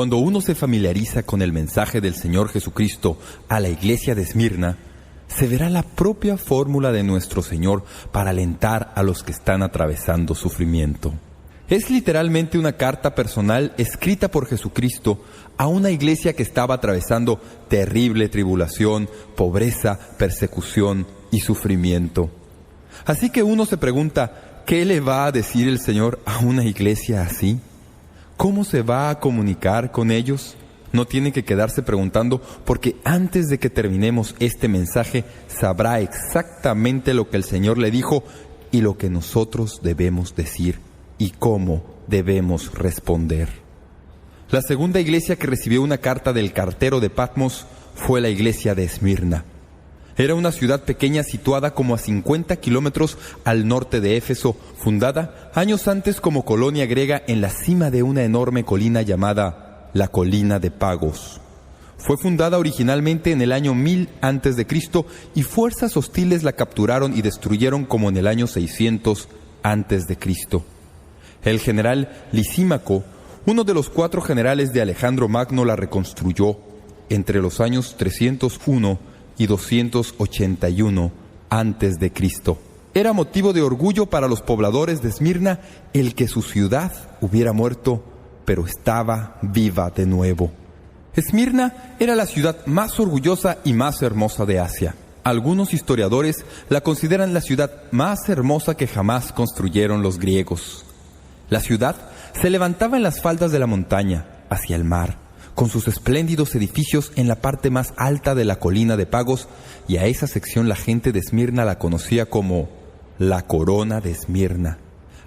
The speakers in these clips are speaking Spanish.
Cuando uno se familiariza con el mensaje del Señor Jesucristo a la iglesia de Esmirna, se verá la propia fórmula de nuestro Señor para alentar a los que están atravesando sufrimiento. Es literalmente una carta personal escrita por Jesucristo a una iglesia que estaba atravesando terrible tribulación, pobreza, persecución y sufrimiento. Así que uno se pregunta, ¿qué le va a decir el Señor a una iglesia así? ¿Cómo se va a comunicar con ellos? No tiene que quedarse preguntando, porque antes de que terminemos este mensaje, sabrá exactamente lo que el Señor le dijo y lo que nosotros debemos decir y cómo debemos responder. La segunda iglesia que recibió una carta del cartero de Patmos fue la iglesia de Esmirna. Era una ciudad pequeña situada como a 50 kilómetros al norte de Éfeso, fundada años antes como colonia griega en la cima de una enorme colina llamada la Colina de Pagos. Fue fundada originalmente en el año 1000 a.C. y fuerzas hostiles la capturaron y destruyeron como en el año 600 a.C. El general Lisímaco, uno de los 4 generales de Alejandro Magno, la reconstruyó entre los años 301 y 281 a.C. Era motivo de orgullo para los pobladores de Esmirna el que su ciudad hubiera muerto, pero estaba viva de nuevo. Esmirna era la ciudad más orgullosa y más hermosa de Asia. Algunos historiadores la consideran la ciudad más hermosa que jamás construyeron los griegos. La ciudad se levantaba en las faldas de la montaña, hacia el mar, con sus espléndidos edificios en la parte más alta de la colina de Pagos, y a esa sección la gente de Esmirna la conocía como la Corona de Esmirna.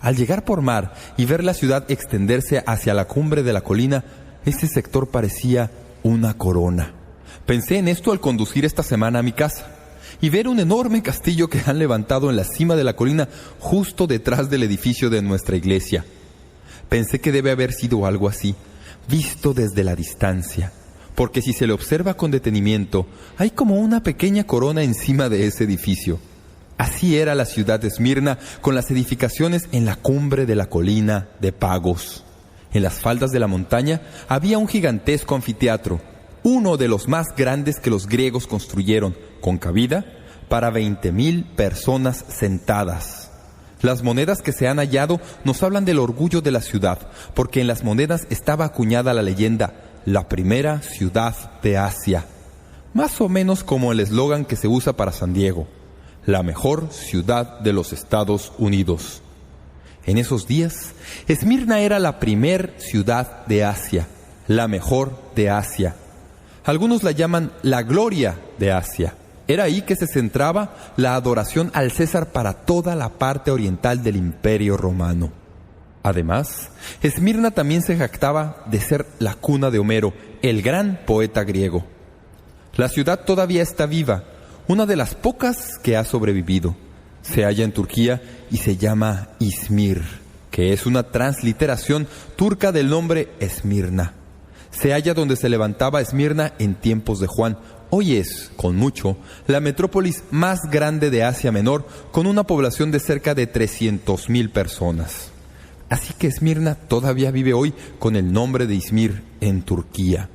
Al llegar por mar y ver la ciudad extenderse hacia la cumbre de la colina, ese sector parecía una corona. Pensé en esto al conducir esta semana a mi casa, y ver un enorme castillo que han levantado en la cima de la colina justo detrás del edificio de nuestra iglesia. Pensé que debe haber sido algo así, visto desde la distancia, porque si se le observa con detenimiento, hay como una pequeña corona encima de ese edificio. Así era la ciudad de Esmirna, con las edificaciones en la cumbre de la colina de Pagos. En las faldas de la montaña había un gigantesco anfiteatro, uno de los más grandes que los griegos construyeron, con cabida para 20,000 personas sentadas. Las monedas que se han hallado nos hablan del orgullo de la ciudad, porque en las monedas estaba acuñada la leyenda, la primera ciudad de Asia. Más o menos como el eslogan que se usa para San Diego, la mejor ciudad de los Estados Unidos. En esos días, Esmirna era la primer ciudad de Asia, la mejor de Asia. Algunos la llaman la gloria de Asia. Era ahí que se centraba la adoración al César para toda la parte oriental del Imperio Romano. Además, Esmirna también se jactaba de ser la cuna de Homero, el gran poeta griego. La ciudad todavía está viva, una de las pocas que ha sobrevivido. Se halla en Turquía y se llama Izmir, que es una transliteración turca del nombre Esmirna. Se halla donde se levantaba Esmirna en tiempos de Juan. Hoy es, con mucho, la metrópolis más grande de Asia Menor, con una población de cerca de 300,000 personas. Así que Esmirna todavía vive hoy con el nombre de Izmir en Turquía.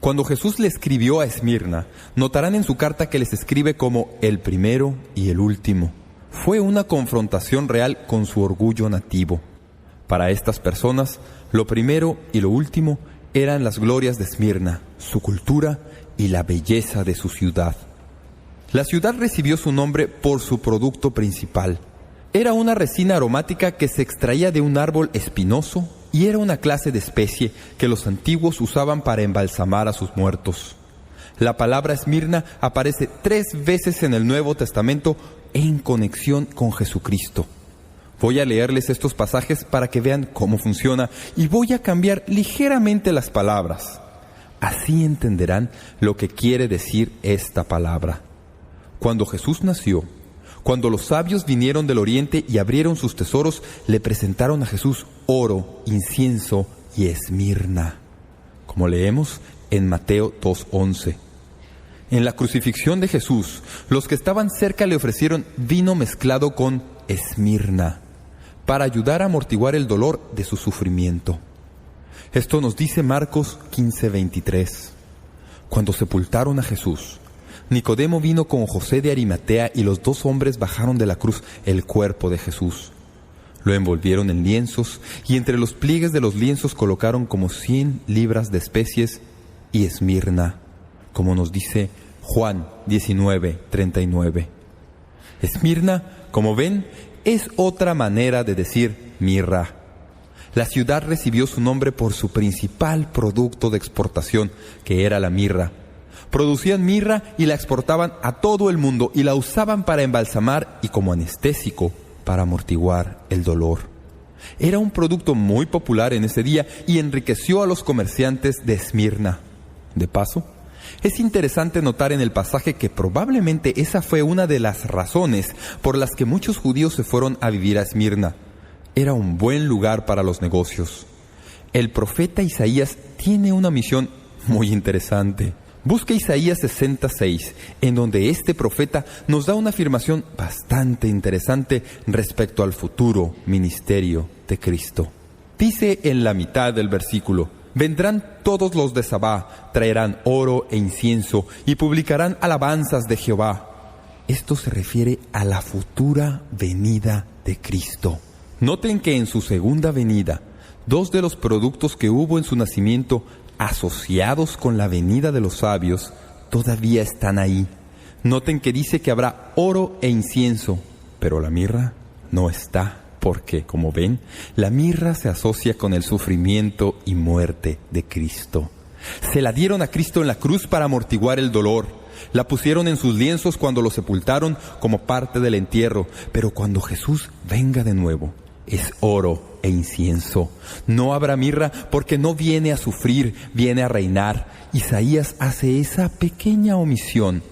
Cuando Jesús le escribió a Esmirna, notarán en su carta que les escribe como el primero y el último. Fue una confrontación real con su orgullo nativo. Para estas personas, lo primero y lo último eran las glorias de Esmirna, su cultura y la belleza de su ciudad. La ciudad recibió su nombre por su producto principal. Era una resina aromática que se extraía de un árbol espinoso y era una clase de especie que los antiguos usaban para embalsamar a sus muertos. La palabra Esmirna aparece 3 veces en el Nuevo Testamento en conexión con Jesucristo. Voy a leerles estos pasajes para que vean cómo funciona y voy a cambiar ligeramente las palabras. Así entenderán lo que quiere decir esta palabra. Cuando Jesús nació, cuando los sabios vinieron del oriente y abrieron sus tesoros, le presentaron a Jesús oro, incienso y esmirna, como leemos en Mateo 2:11. En la crucifixión de Jesús, los que estaban cerca le ofrecieron vino mezclado con esmirna, para ayudar a amortiguar el dolor de su sufrimiento. Esto nos dice Marcos 15:23. Cuando sepultaron a Jesús, Nicodemo vino con José de Arimatea y los dos hombres bajaron de la cruz el cuerpo de Jesús. Lo envolvieron en lienzos y entre los pliegues de los lienzos colocaron como 100 libras de especies y esmirna, como nos dice Juan 19:39. Esmirna, como ven, es otra manera de decir mirra. La ciudad recibió su nombre por su principal producto de exportación, que era la mirra. Producían mirra y la exportaban a todo el mundo y la usaban para embalsamar y como anestésico para amortiguar el dolor. Era un producto muy popular en ese día y enriqueció a los comerciantes de Esmirna. De paso, es interesante notar en el pasaje que probablemente esa fue una de las razones por las que muchos judíos se fueron a vivir a Esmirna. Era un buen lugar para los negocios. El profeta Isaías tiene una misión muy interesante. Busca Isaías 66, en donde este profeta nos da una afirmación bastante interesante respecto al futuro ministerio de Cristo. Dice en la mitad del versículo: vendrán todos los de Sabá, traerán oro e incienso y publicarán alabanzas de Jehová. Esto se refiere a la futura venida de Cristo. Noten que en su segunda venida, dos de los productos que hubo en su nacimiento asociados con la venida de los sabios todavía están ahí. Noten que dice que habrá oro e incienso, pero la mirra no está, porque, como ven, la mirra se asocia con el sufrimiento y muerte de Cristo. Se la dieron a Cristo en la cruz para amortiguar el dolor. La pusieron en sus lienzos cuando lo sepultaron como parte del entierro, pero cuando Jesús venga de nuevo, es oro e incienso. No habrá mirra porque no viene a sufrir, viene a reinar. Isaías hace esa pequeña omisión.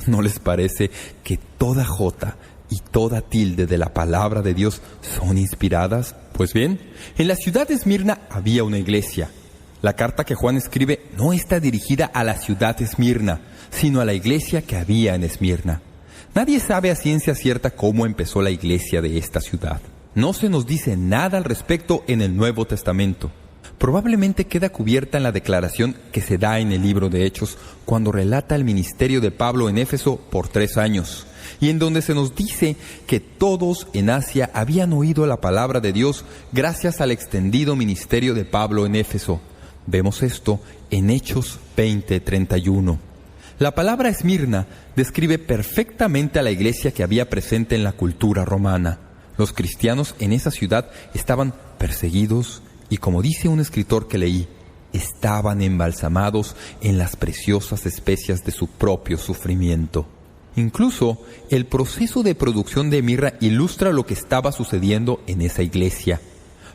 ¿No les parece que toda jota y toda tilde de la palabra de Dios son inspiradas? Pues bien, en la ciudad de Esmirna había una iglesia. La carta que Juan escribe no está dirigida a la ciudad de Esmirna, sino a la iglesia que había en Esmirna. Nadie sabe a ciencia cierta cómo empezó la iglesia de esta ciudad. No se nos dice nada al respecto en el Nuevo Testamento. Probablemente queda cubierta en la declaración que se da en el libro de Hechos, cuando relata el ministerio de Pablo en Éfeso por 3 años, y en donde se nos dice que todos en Asia habían oído la palabra de Dios gracias al extendido ministerio de Pablo en Éfeso. Vemos esto en Hechos 20:31. La palabra Esmirna describe perfectamente a la iglesia que había presente en la cultura romana. Los cristianos en esa ciudad estaban perseguidos y, como dice un escritor que leí, estaban embalsamados en las preciosas especias de su propio sufrimiento. Incluso el proceso de producción de mirra ilustra lo que estaba sucediendo en esa iglesia,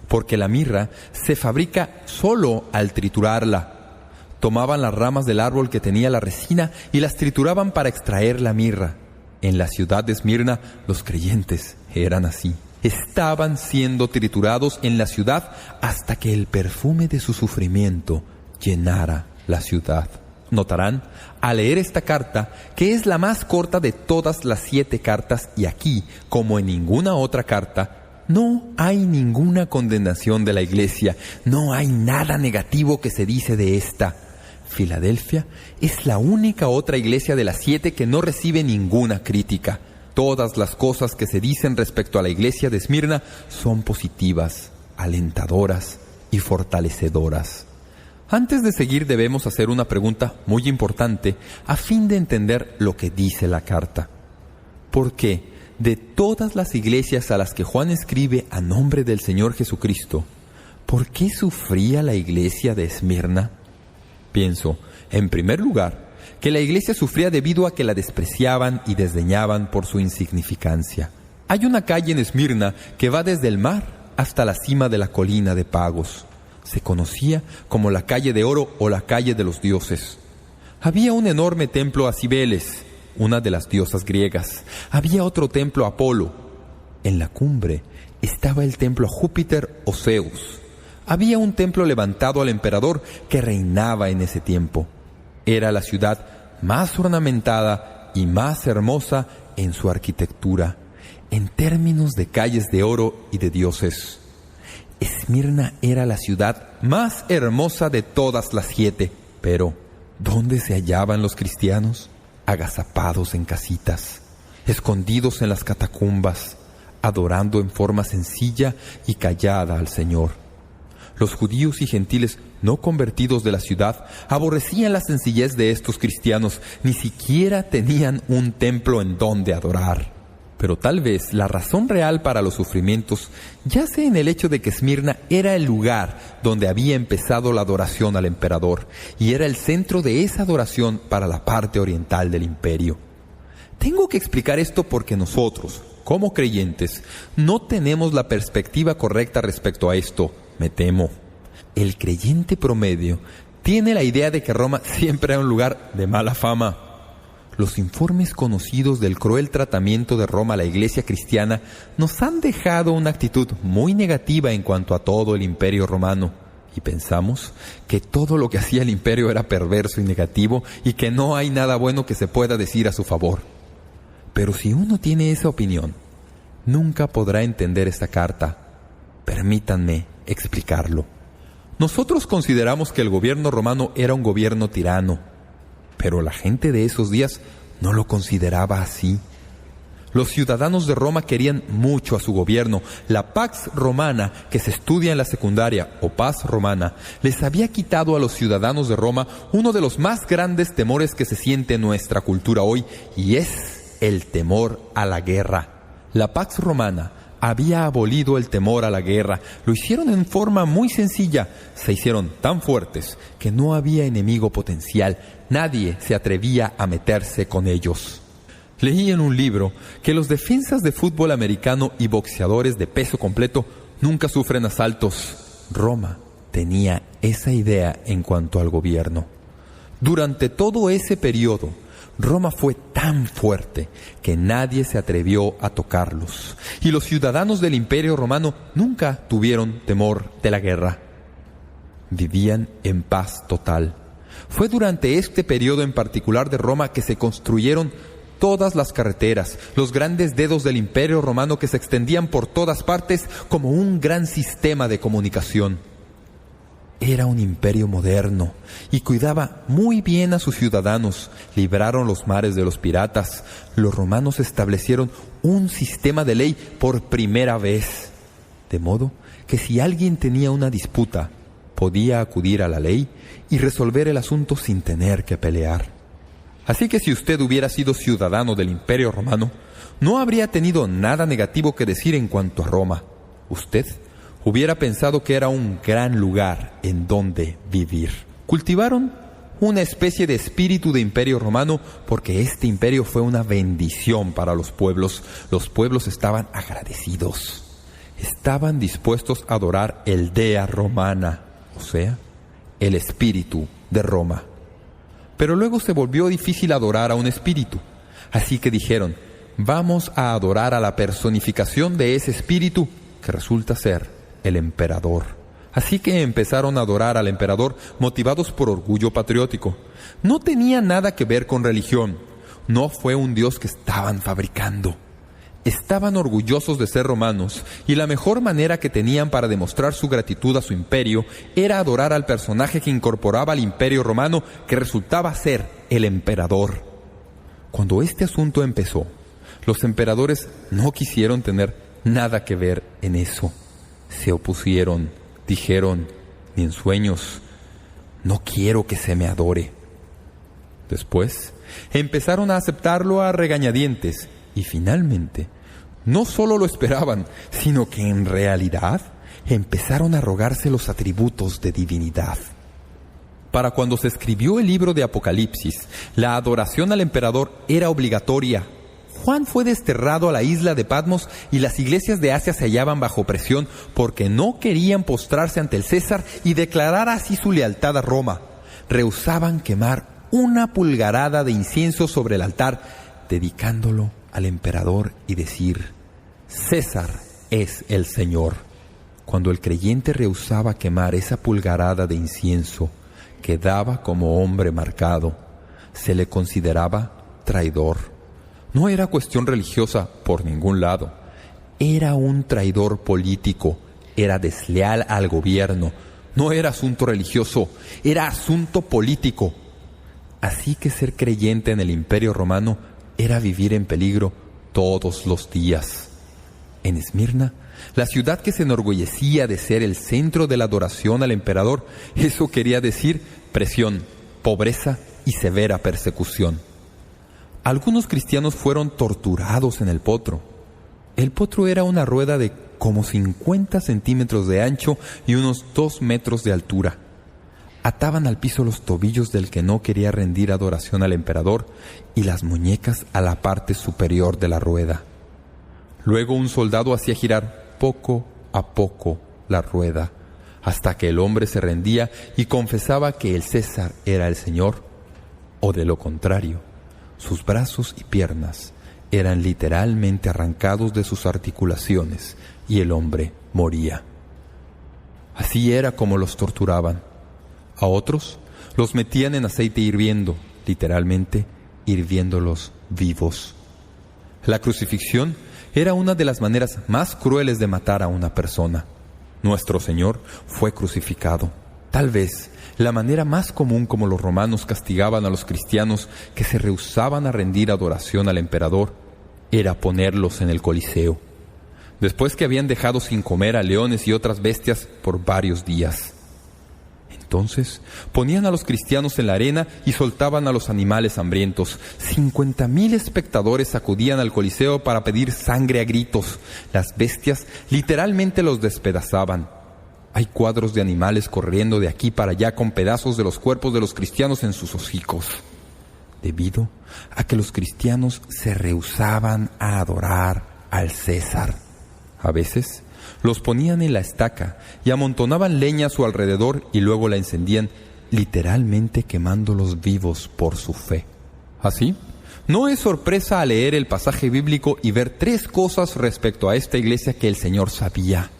porque la mirra se fabrica solo al triturarla. Tomaban las ramas del árbol que tenía la resina y las trituraban para extraer la mirra. En la ciudad de Esmirna, los creyentes eran así. Estaban siendo triturados en la ciudad hasta que el perfume de su sufrimiento llenara la ciudad. Notarán, al leer esta carta, que es la más corta de todas las 7 cartas, y aquí, como en ninguna otra carta, no hay ninguna condenación de la iglesia, no hay nada negativo que se dice de esta. Filadelfia es la única otra iglesia de las 7 que no recibe ninguna crítica. Todas las cosas que se dicen respecto a la iglesia de Esmirna son positivas, alentadoras y fortalecedoras. Antes de seguir debemos hacer una pregunta muy importante a fin de entender lo que dice la carta. ¿Por qué de todas las iglesias a las que Juan escribe a nombre del Señor Jesucristo, por qué sufría la iglesia de Esmirna? Pienso, en primer lugar, que la iglesia sufría debido a que la despreciaban y desdeñaban por su insignificancia. Hay una calle en Esmirna que va desde el mar hasta la cima de la colina de Pagos. Se conocía como la calle de oro o la calle de los dioses. Había un enorme templo a Cibeles, una de las diosas griegas. Había otro templo a Apolo. En la cumbre estaba el templo a Júpiter o Zeus. Había un templo levantado al emperador que reinaba en ese tiempo. Era la ciudad más ornamentada y más hermosa en su arquitectura, en términos de calles de oro y de dioses. Esmirna era la ciudad más hermosa de todas las 7. Pero, ¿dónde se hallaban los cristianos? Agazapados en casitas, escondidos en las catacumbas, adorando en forma sencilla y callada al Señor. Los judíos y gentiles no convertidos de la ciudad aborrecían la sencillez de estos cristianos, ni siquiera tenían un templo en donde adorar. Pero tal vez la razón real para los sufrimientos yace en el hecho de que Esmirna era el lugar donde había empezado la adoración al emperador y era el centro de esa adoración para la parte oriental del imperio. Tengo que explicar esto porque nosotros, como creyentes, no tenemos la perspectiva correcta respecto a esto, me temo. El creyente promedio tiene la idea de que Roma siempre era un lugar de mala fama. Los informes conocidos del cruel tratamiento de Roma a la iglesia cristiana nos han dejado una actitud muy negativa en cuanto a todo el imperio romano. Y pensamos que todo lo que hacía el imperio era perverso y negativo y que no hay nada bueno que se pueda decir a su favor. Pero si uno tiene esa opinión, nunca podrá entender esta carta. Permítanme explicarlo. Nosotros consideramos que el gobierno romano era un gobierno tirano, pero la gente de esos días no lo consideraba así. Los ciudadanos de Roma querían mucho a su gobierno. La Pax Romana, que se estudia en la secundaria, o Paz Romana, les había quitado a los ciudadanos de Roma uno de los más grandes temores que se siente en nuestra cultura hoy, y es el temor a la guerra. La Pax Romana había abolido el temor a la guerra. Lo hicieron en forma muy sencilla. Se hicieron tan fuertes que no había enemigo potencial. Nadie se atrevía a meterse con ellos. Leí en un libro que los defensas de fútbol americano y boxeadores de peso completo nunca sufren asaltos. Roma tenía esa idea en cuanto al gobierno. Durante todo ese periodo, Roma fue tan fuerte que nadie se atrevió a tocarlos, y los ciudadanos del Imperio Romano nunca tuvieron temor de la guerra. Vivían en paz total. Fue durante este periodo en particular de Roma que se construyeron todas las carreteras, los grandes dedos del Imperio Romano que se extendían por todas partes como un gran sistema de comunicación. Era un imperio moderno y cuidaba muy bien a sus ciudadanos. Libraron los mares de los piratas. Los romanos establecieron un sistema de ley por primera vez. De modo que si alguien tenía una disputa, podía acudir a la ley y resolver el asunto sin tener que pelear. Así que si usted hubiera sido ciudadano del Imperio Romano, no habría tenido nada negativo que decir en cuanto a Roma. Usted hubiera pensado que era un gran lugar en donde vivir. Cultivaron una especie de espíritu de imperio romano porque este imperio fue una bendición para los pueblos. Los pueblos estaban agradecidos. Estaban dispuestos a adorar el Dea Romana, o sea, el espíritu de Roma. Pero luego se volvió difícil adorar a un espíritu. Así que dijeron, vamos a adorar a la personificación de ese espíritu que resulta ser el emperador. Así que empezaron a adorar al emperador motivados por orgullo patriótico. No tenía nada que ver con religión. No fue un dios que estaban fabricando. Estaban orgullosos de ser romanos y la mejor manera que tenían para demostrar su gratitud a su imperio era adorar al personaje que incorporaba al imperio romano, que resultaba ser el emperador. Cuando este asunto empezó, los emperadores no quisieron tener nada que ver en eso. Se opusieron, dijeron, ni en sueños, no quiero que se me adore. Después, empezaron a aceptarlo a regañadientes y finalmente, no solo lo esperaban, sino que en realidad empezaron a rogarse los atributos de divinidad. Para cuando se escribió el libro de Apocalipsis, la adoración al emperador era obligatoria. Juan fue desterrado a la isla de Patmos y las iglesias de Asia se hallaban bajo presión porque no querían postrarse ante el César y declarar así su lealtad a Roma. Rehusaban quemar una pulgarada de incienso sobre el altar, dedicándolo al emperador y decir, César es el Señor. Cuando el creyente rehusaba quemar esa pulgarada de incienso, quedaba como hombre marcado. Se le consideraba traidor. No era cuestión religiosa por ningún lado. Era un traidor político. era desleal al gobierno. No era asunto religioso, era asunto político. Así que ser creyente en el Imperio Romano era vivir en peligro todos los días. En Esmirna, la ciudad que se enorgullecía de ser el centro de la adoración al emperador, eso quería decir presión, pobreza y severa persecución. Algunos cristianos fueron torturados en el potro. El potro era una rueda de como 50 centímetros de ancho y unos 2 metros de altura. Ataban al piso los tobillos del que no quería rendir adoración al emperador y las muñecas a la parte superior de la rueda. Luego un soldado hacía girar poco a poco la rueda hasta que el hombre se rendía y confesaba que el César era el Señor, o de lo contrario, sus brazos y piernas eran literalmente arrancados de sus articulaciones y el hombre moría. Así era como los torturaban. A otros los metían en aceite hirviendo, literalmente hirviéndolos vivos. La crucifixión era una de las maneras más crueles de matar a una persona. Nuestro Señor fue crucificado. Tal vez la manera más común como los romanos castigaban a los cristianos que se rehusaban a rendir adoración al emperador era ponerlos en el Coliseo, después que habían dejado sin comer a leones y otras bestias por varios días. Entonces ponían a los cristianos en la arena y soltaban a los animales hambrientos. 50,000 espectadores acudían al Coliseo para pedir sangre a gritos. Las bestias literalmente los despedazaban. Hay cuadros de animales corriendo de aquí para allá con pedazos de los cuerpos de los cristianos en sus hocicos, debido a que los cristianos se rehusaban a adorar al César. A veces los ponían en la estaca y amontonaban leña a su alrededor y luego la encendían, literalmente quemándolos vivos por su fe. Así, no es sorpresa al leer el pasaje bíblico y ver 3 cosas respecto a esta iglesia que el Señor sabía.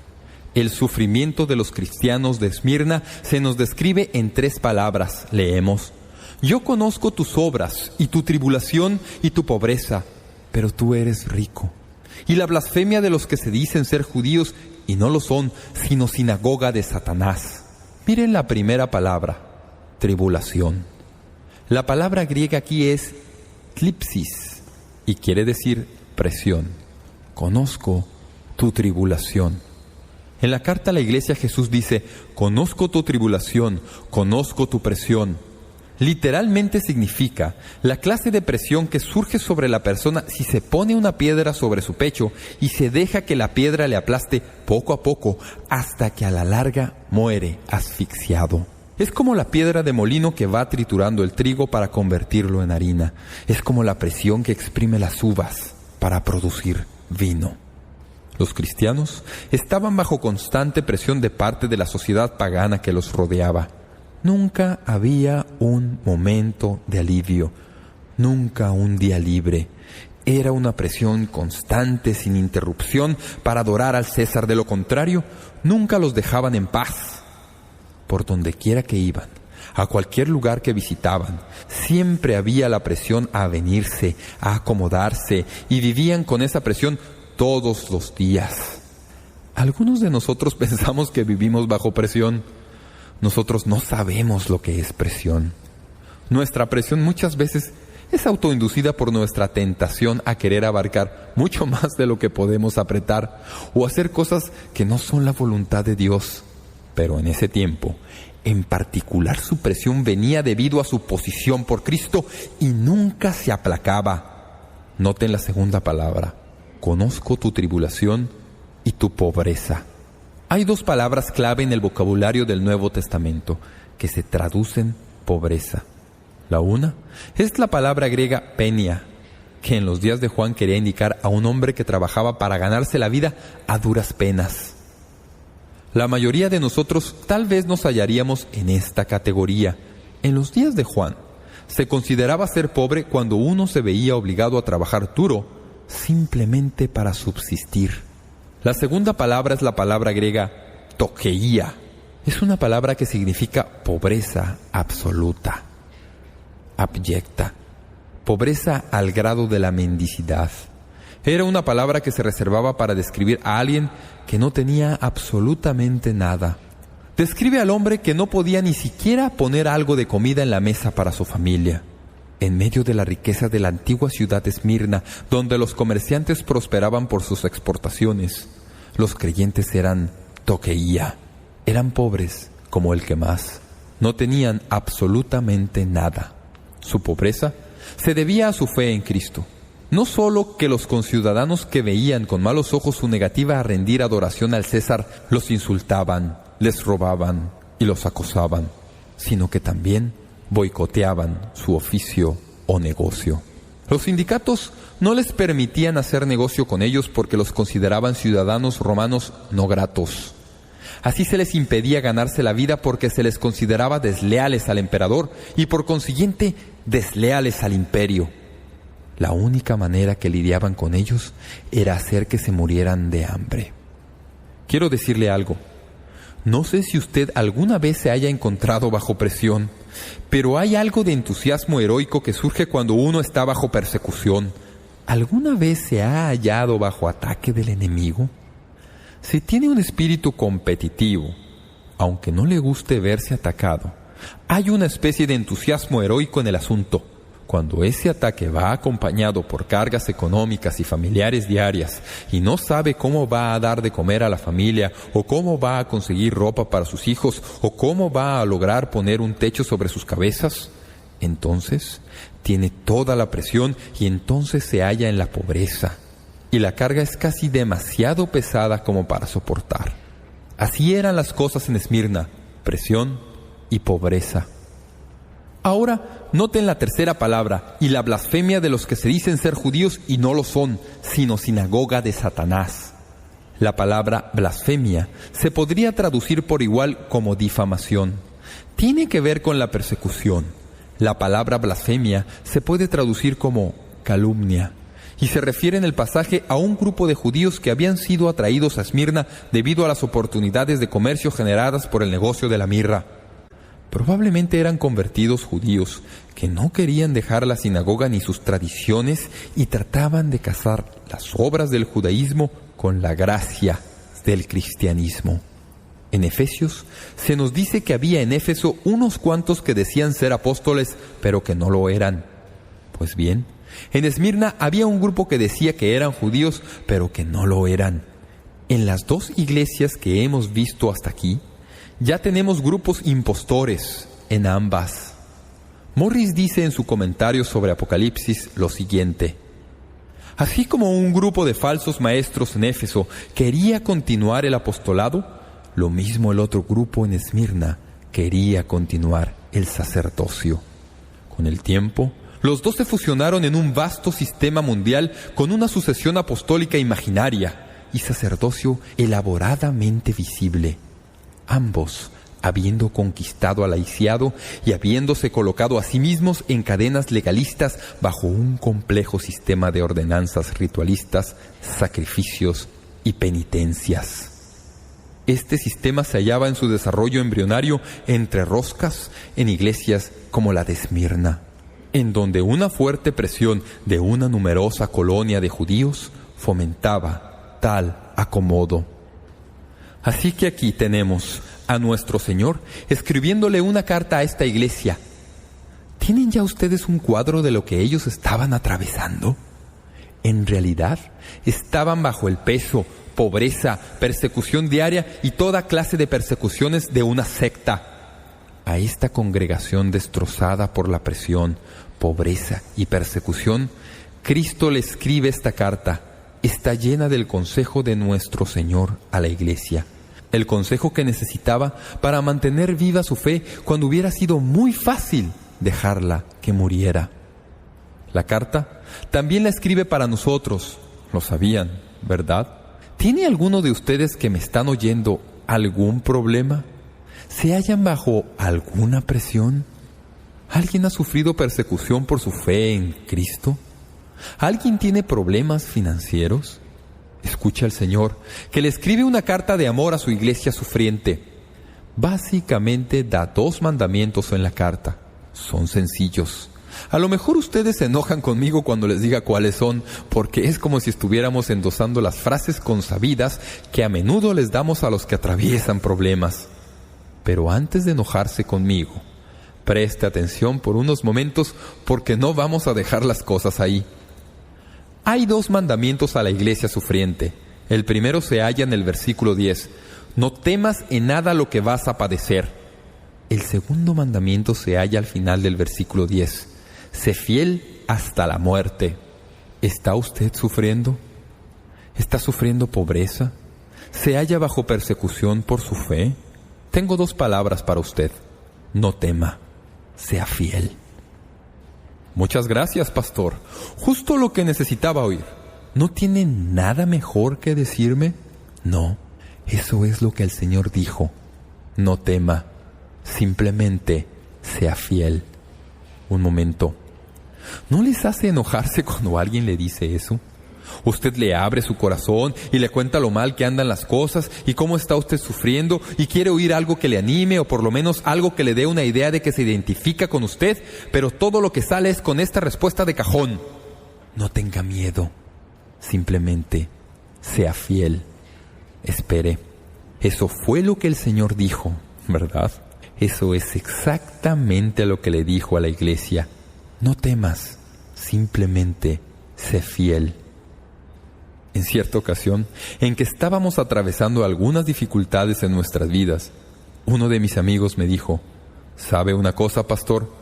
El sufrimiento de los cristianos de Esmirna se nos describe en 3 palabras. Leemos: yo conozco tus obras y tu tribulación y tu pobreza, pero tú eres rico. Y la blasfemia de los que se dicen ser judíos y no lo son, sino sinagoga de Satanás. Miren la primera palabra, tribulación. La palabra griega aquí es tlipsis y quiere decir presión. Conozco tu tribulación. En la carta a la iglesia Jesús dice: conozco tu tribulación, conozco tu presión. Literalmente significa la clase de presión que surge sobre la persona si se pone una piedra sobre su pecho y se deja que la piedra le aplaste poco a poco hasta que a la larga muere asfixiado. Es como la piedra de molino que va triturando el trigo para convertirlo en harina. Es como la presión que exprime las uvas para producir vino. Los cristianos estaban bajo constante presión de parte de la sociedad pagana que los rodeaba. Nunca había un momento de alivio, nunca un día libre. Era una presión constante, sin interrupción, para adorar al César. De lo contrario, nunca los dejaban en paz. Por donde quiera que iban, a cualquier lugar que visitaban, siempre había la presión a venirse, a acomodarse, y vivían con esa presión todos los días. Algunos de nosotros pensamos que vivimos bajo presión. Nosotros no sabemos lo que es presión. Nuestra presión muchas veces es autoinducida por nuestra tentación a querer abarcar mucho más de lo que podemos apretar o hacer cosas que no son la voluntad de Dios. Pero en ese tiempo, en particular, su presión venía debido a su posición por Cristo y nunca se aplacaba. Noten la segunda palabra: conozco tu tribulación y tu pobreza. Hay 2 palabras clave en el vocabulario del Nuevo Testamento que se traducen pobreza. La una es la palabra griega penia, que en los días de Juan quería indicar a un hombre que trabajaba para ganarse la vida a duras penas. La mayoría de nosotros tal vez nos hallaríamos en esta categoría. En los días de Juan, se consideraba ser pobre cuando uno se veía obligado a trabajar duro simplemente para subsistir. La segunda palabra es la palabra griega tokeia. Es una palabra que significa pobreza absoluta, abyecta, pobreza al grado de la mendicidad. Era una palabra que se reservaba para describir a alguien que no tenía absolutamente nada. Describe al hombre que no podía ni siquiera poner algo de comida en la mesa para su familia. En medio de la riqueza de la antigua ciudad de Esmirna, donde los comerciantes prosperaban por sus exportaciones, los creyentes eran toqueía. Eran pobres como el que más. No tenían absolutamente nada. Su pobreza se debía a su fe en Cristo. No solo que los conciudadanos que veían con malos ojos su negativa a rendir adoración al César los insultaban, les robaban y los acosaban, sino que también boicoteaban su oficio o negocio. Los sindicatos no les permitían hacer negocio con ellos porque los consideraban ciudadanos romanos no gratos. Así se les impedía ganarse la vida porque se les consideraba desleales al emperador y por consiguiente desleales al imperio. La única manera que lidiaban con ellos era hacer que se murieran de hambre. Quiero decirle algo. No sé si usted alguna vez se haya encontrado bajo presión, pero hay algo de entusiasmo heroico que surge cuando uno está bajo persecución. ¿Alguna vez se ha hallado bajo ataque del enemigo? Si tiene un espíritu competitivo, aunque no le guste verse atacado, hay una especie de entusiasmo heroico en el asunto. Cuando ese ataque va acompañado por cargas económicas y familiares diarias y no sabe cómo va a dar de comer a la familia o cómo va a conseguir ropa para sus hijos o cómo va a lograr poner un techo sobre sus cabezas, entonces tiene toda la presión y entonces se halla en la pobreza. Y la carga es casi demasiado pesada como para soportar. Así eran las cosas en Esmirna, presión y pobreza. Ahora, noten la tercera palabra y la blasfemia de los que se dicen ser judíos y no lo son, sino sinagoga de Satanás. La palabra blasfemia se podría traducir por igual como difamación. Tiene que ver con la persecución. La palabra blasfemia se puede traducir como calumnia y se refiere en el pasaje a un grupo de judíos que habían sido atraídos a Esmirna debido a las oportunidades de comercio generadas por el negocio de la mirra. Probablemente eran convertidos judíos que no querían dejar la sinagoga ni sus tradiciones y trataban de casar las obras del judaísmo con la gracia del cristianismo. En Efesios se nos dice que había en Éfeso unos cuantos que decían ser apóstoles, pero que no lo eran. Pues bien, en Esmirna había un grupo que decía que eran judíos, pero que no lo eran. En las dos iglesias que hemos visto hasta aquí, ya tenemos grupos impostores en ambas. Morris dice en su comentario sobre Apocalipsis lo siguiente: así como un grupo de falsos maestros en Éfeso quería continuar el apostolado, lo mismo el otro grupo en Esmirna quería continuar el sacerdocio. Con el tiempo, los dos se fusionaron en un vasto sistema mundial con una sucesión apostólica imaginaria y sacerdocio elaboradamente visible. Ambos, habiendo conquistado al laiciado y habiéndose colocado a sí mismos en cadenas legalistas bajo un complejo sistema de ordenanzas ritualistas, sacrificios y penitencias. Este sistema se hallaba en su desarrollo embrionario entre roscas en iglesias como la de Esmirna, en donde una fuerte presión de una numerosa colonia de judíos fomentaba tal acomodo. Así que aquí tenemos a nuestro Señor escribiéndole una carta a esta iglesia. ¿Tienen ya ustedes un cuadro de lo que ellos estaban atravesando? En realidad, estaban bajo el peso, pobreza, persecución diaria y toda clase de persecuciones de una secta. A esta congregación destrozada por la presión, pobreza y persecución, Cristo le escribe esta carta. Está llena del consejo de nuestro Señor a la iglesia. El consejo que necesitaba para mantener viva su fe cuando hubiera sido muy fácil dejarla que muriera. La carta también la escribe para nosotros. Lo sabían, ¿verdad? ¿Tiene alguno de ustedes que me están oyendo algún problema? ¿Se hallan bajo alguna presión? ¿Alguien ha sufrido persecución por su fe en Cristo? ¿Alguien tiene problemas financieros? Escucha al Señor, que le escribe una carta de amor a su iglesia sufriente. Básicamente da 2 mandamientos en la carta. Son sencillos. A lo mejor ustedes se enojan conmigo cuando les diga cuáles son, porque es como si estuviéramos endosando las frases consabidas que a menudo les damos a los que atraviesan problemas. Pero antes de enojarse conmigo, preste atención por unos momentos, porque no vamos a dejar las cosas ahí. Hay 2 mandamientos a la iglesia sufriente. El primero se halla en el versículo 10. No temas en nada lo que vas a padecer. El segundo mandamiento se halla al final del versículo 10. Sé fiel hasta la muerte. ¿Está usted sufriendo? ¿Está sufriendo pobreza? ¿Se halla bajo persecución por su fe? Tengo 2 palabras para usted. No tema. Sea fiel. Muchas gracias, pastor. Justo lo que necesitaba oír. ¿No tiene nada mejor que decirme? No, eso es lo que el Señor dijo. No tema. Simplemente sea fiel. Un momento. ¿No les hace enojarse cuando alguien le dice eso? Usted le abre su corazón y le cuenta lo mal que andan las cosas y cómo está usted sufriendo y quiere oír algo que le anime o por lo menos algo que le dé una idea de que se identifica con usted, pero todo lo que sale es con esta respuesta de cajón. No tenga miedo. Simplemente sea fiel. Espere. Eso fue lo que el Señor dijo, ¿verdad? Eso es exactamente lo que le dijo a la iglesia. No temas. Simplemente sé fiel. En cierta ocasión, en que estábamos atravesando algunas dificultades en nuestras vidas, uno de mis amigos me dijo, ¿sabe una cosa, pastor?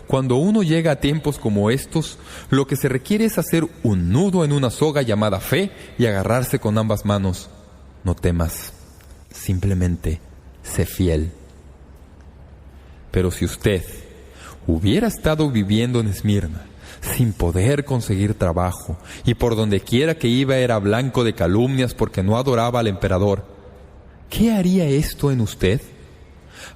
Cuando uno llega a tiempos como estos, lo que se requiere es hacer un nudo en una soga llamada fe y agarrarse con ambas manos. No temas, simplemente sé fiel. Pero si usted hubiera estado viviendo en Esmirna, sin poder conseguir trabajo, y por donde quiera que iba era blanco de calumnias porque no adoraba al emperador, ¿qué haría esto en usted?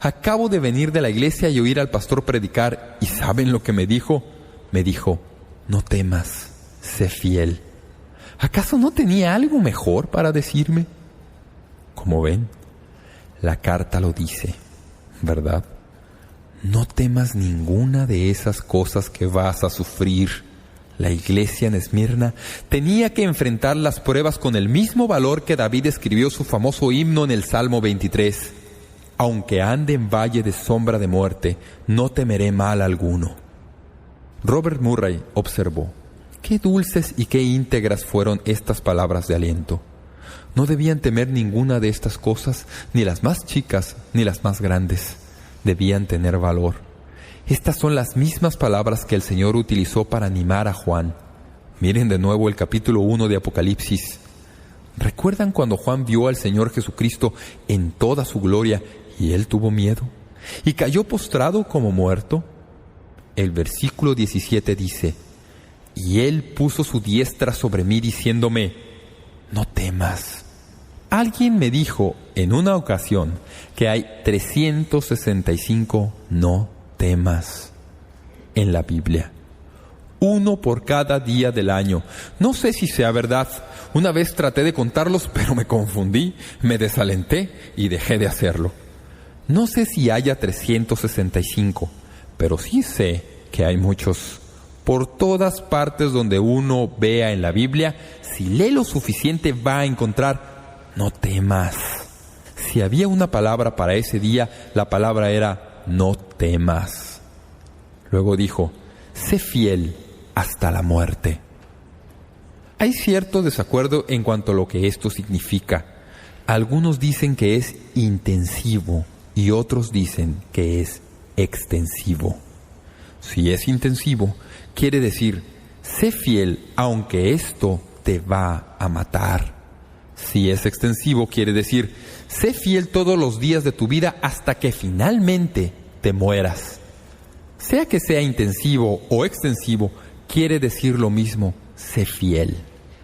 Acabo de venir de la iglesia y oír al pastor predicar, ¿y saben lo que me dijo? Me dijo, no temas, sé fiel. ¿Acaso no tenía algo mejor para decirme? Como ven, la carta lo dice, ¿verdad? No temas ninguna de esas cosas que vas a sufrir. La iglesia en Esmirna tenía que enfrentar las pruebas con el mismo valor que David escribió su famoso himno en el Salmo 23. Aunque ande en valle de sombra de muerte, no temeré mal alguno. Robert Murray observó, qué dulces y qué íntegras fueron estas palabras de aliento. No debían temer ninguna de estas cosas, ni las más chicas, ni las más grandes. Debían tener valor. Estas son las mismas palabras que el Señor utilizó para animar a Juan. Miren de nuevo el capítulo 1 de Apocalipsis. ¿Recuerdan cuando Juan vio al Señor Jesucristo en toda su gloria y él tuvo miedo y cayó postrado como muerto? El versículo 17 dice, y él puso su diestra sobre mí diciéndome, no temas. Alguien me dijo en una ocasión que hay 365 no temas en la Biblia. 1 por cada día del año. No sé si sea verdad. Una vez traté de contarlos, pero me confundí, me desalenté y dejé de hacerlo. No sé si haya 365, pero sí sé que hay muchos. Por todas partes donde uno vea en la Biblia, si lee lo suficiente va a encontrar no temas. Si había una palabra para ese día, la palabra era no temas. Luego dijo, sé fiel hasta la muerte. Hay cierto desacuerdo en cuanto a lo que esto significa. Algunos dicen que es intensivo y otros dicen que es extensivo. Si es intensivo, quiere decir, sé fiel aunque esto te va a matar. Si es extensivo, quiere decir, sé fiel todos los días de tu vida hasta que finalmente te mueras. Sea que sea intensivo o extensivo, quiere decir lo mismo, sé fiel.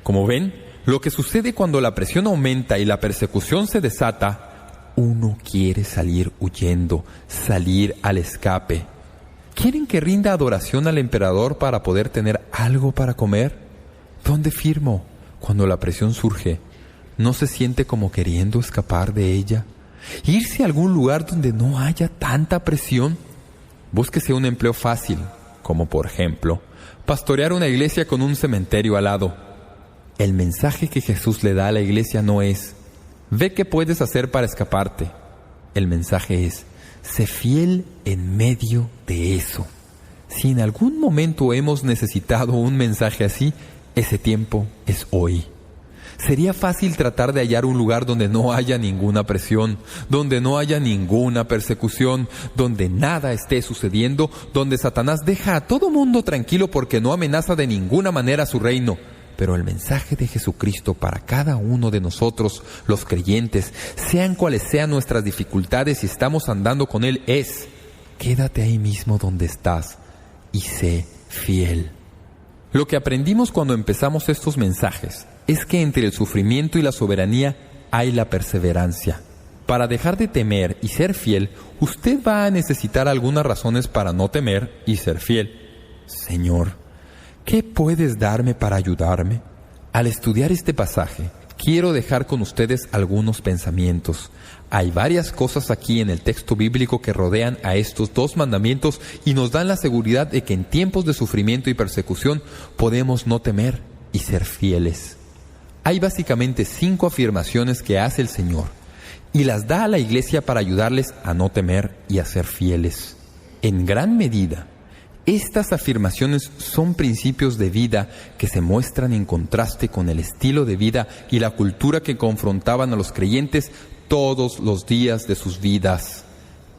Como ven, lo que sucede cuando la presión aumenta y la persecución se desata, uno quiere salir huyendo, salir al escape. ¿Quieren que rinda adoración al emperador para poder tener algo para comer? ¿Dónde firmo cuando la presión surge? ¿No se siente como queriendo escapar de ella? ¿Irse a algún lugar donde no haya tanta presión? Búsquese un empleo fácil, como por ejemplo, pastorear una iglesia con un cementerio al lado. El mensaje que Jesús le da a la iglesia no es: ve qué puedes hacer para escaparte. El mensaje es: sé fiel en medio de eso. Si en algún momento hemos necesitado un mensaje así, ese tiempo es hoy. Sería fácil tratar de hallar un lugar donde no haya ninguna presión, donde no haya ninguna persecución, donde nada esté sucediendo, donde Satanás deja a todo mundo tranquilo porque no amenaza de ninguna manera su reino. Pero el mensaje de Jesucristo para cada uno de nosotros, los creyentes, sean cuales sean nuestras dificultades y estamos andando con Él, es: quédate ahí mismo donde estás y sé fiel. Lo que aprendimos cuando empezamos estos mensajes es que entre el sufrimiento y la soberanía hay la perseverancia. Para dejar de temer y ser fiel, usted va a necesitar algunas razones para no temer y ser fiel. Señor, ¿qué puedes darme para ayudarme? Al estudiar este pasaje, quiero dejar con ustedes algunos pensamientos. Hay varias cosas aquí en el texto bíblico que rodean a estos dos mandamientos y nos dan la seguridad de que en tiempos de sufrimiento y persecución podemos no temer y ser fieles. Hay básicamente 5 afirmaciones que hace el Señor y las da a la iglesia para ayudarles a no temer y a ser fieles. En gran medida, estas afirmaciones son principios de vida que se muestran en contraste con el estilo de vida y la cultura que confrontaban a los creyentes todos los días de sus vidas.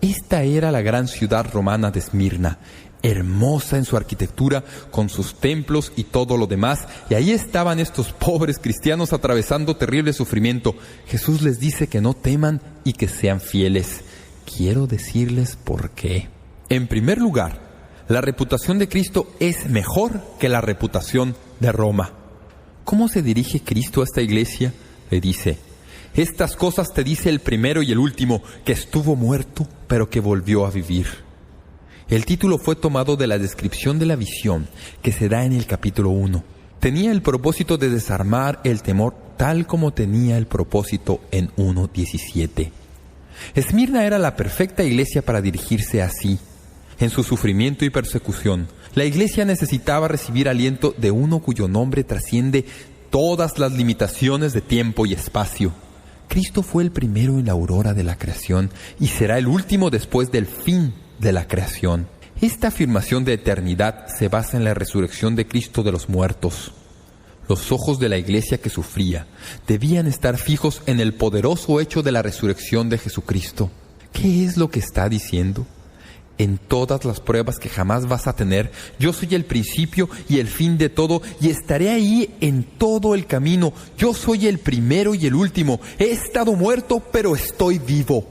Esta era la gran ciudad romana de Esmirna, hermosa en su arquitectura, con sus templos y todo lo demás, y ahí estaban estos pobres cristianos atravesando terrible sufrimiento. Jesús les dice que no teman y que sean fieles. Quiero decirles por qué. En primer lugar, la reputación de Cristo es mejor que la reputación de Roma. ¿Cómo se dirige Cristo a esta iglesia? Le dice: estas cosas te dice el primero y el último, que estuvo muerto, pero que volvió a vivir. El título fue tomado de la descripción de la visión que se da en el capítulo 1. Tenía el propósito de desarmar el temor tal como tenía el propósito en 1:17. Esmirna era la perfecta iglesia para dirigirse así. En su sufrimiento y persecución, la iglesia necesitaba recibir aliento de uno cuyo nombre trasciende todas las limitaciones de tiempo y espacio. Cristo fue el primero en la aurora de la creación y será el último después del fin de la creación. Esta afirmación de eternidad se basa en la resurrección de Cristo de los muertos. Los ojos de la iglesia que sufría debían estar fijos en el poderoso hecho de la resurrección de Jesucristo. ¿Qué es lo que está diciendo? En todas las pruebas que jamás vas a tener, yo soy el principio y el fin de todo, y estaré ahí en todo el camino. Yo soy el primero y el último. He estado muerto, pero estoy vivo.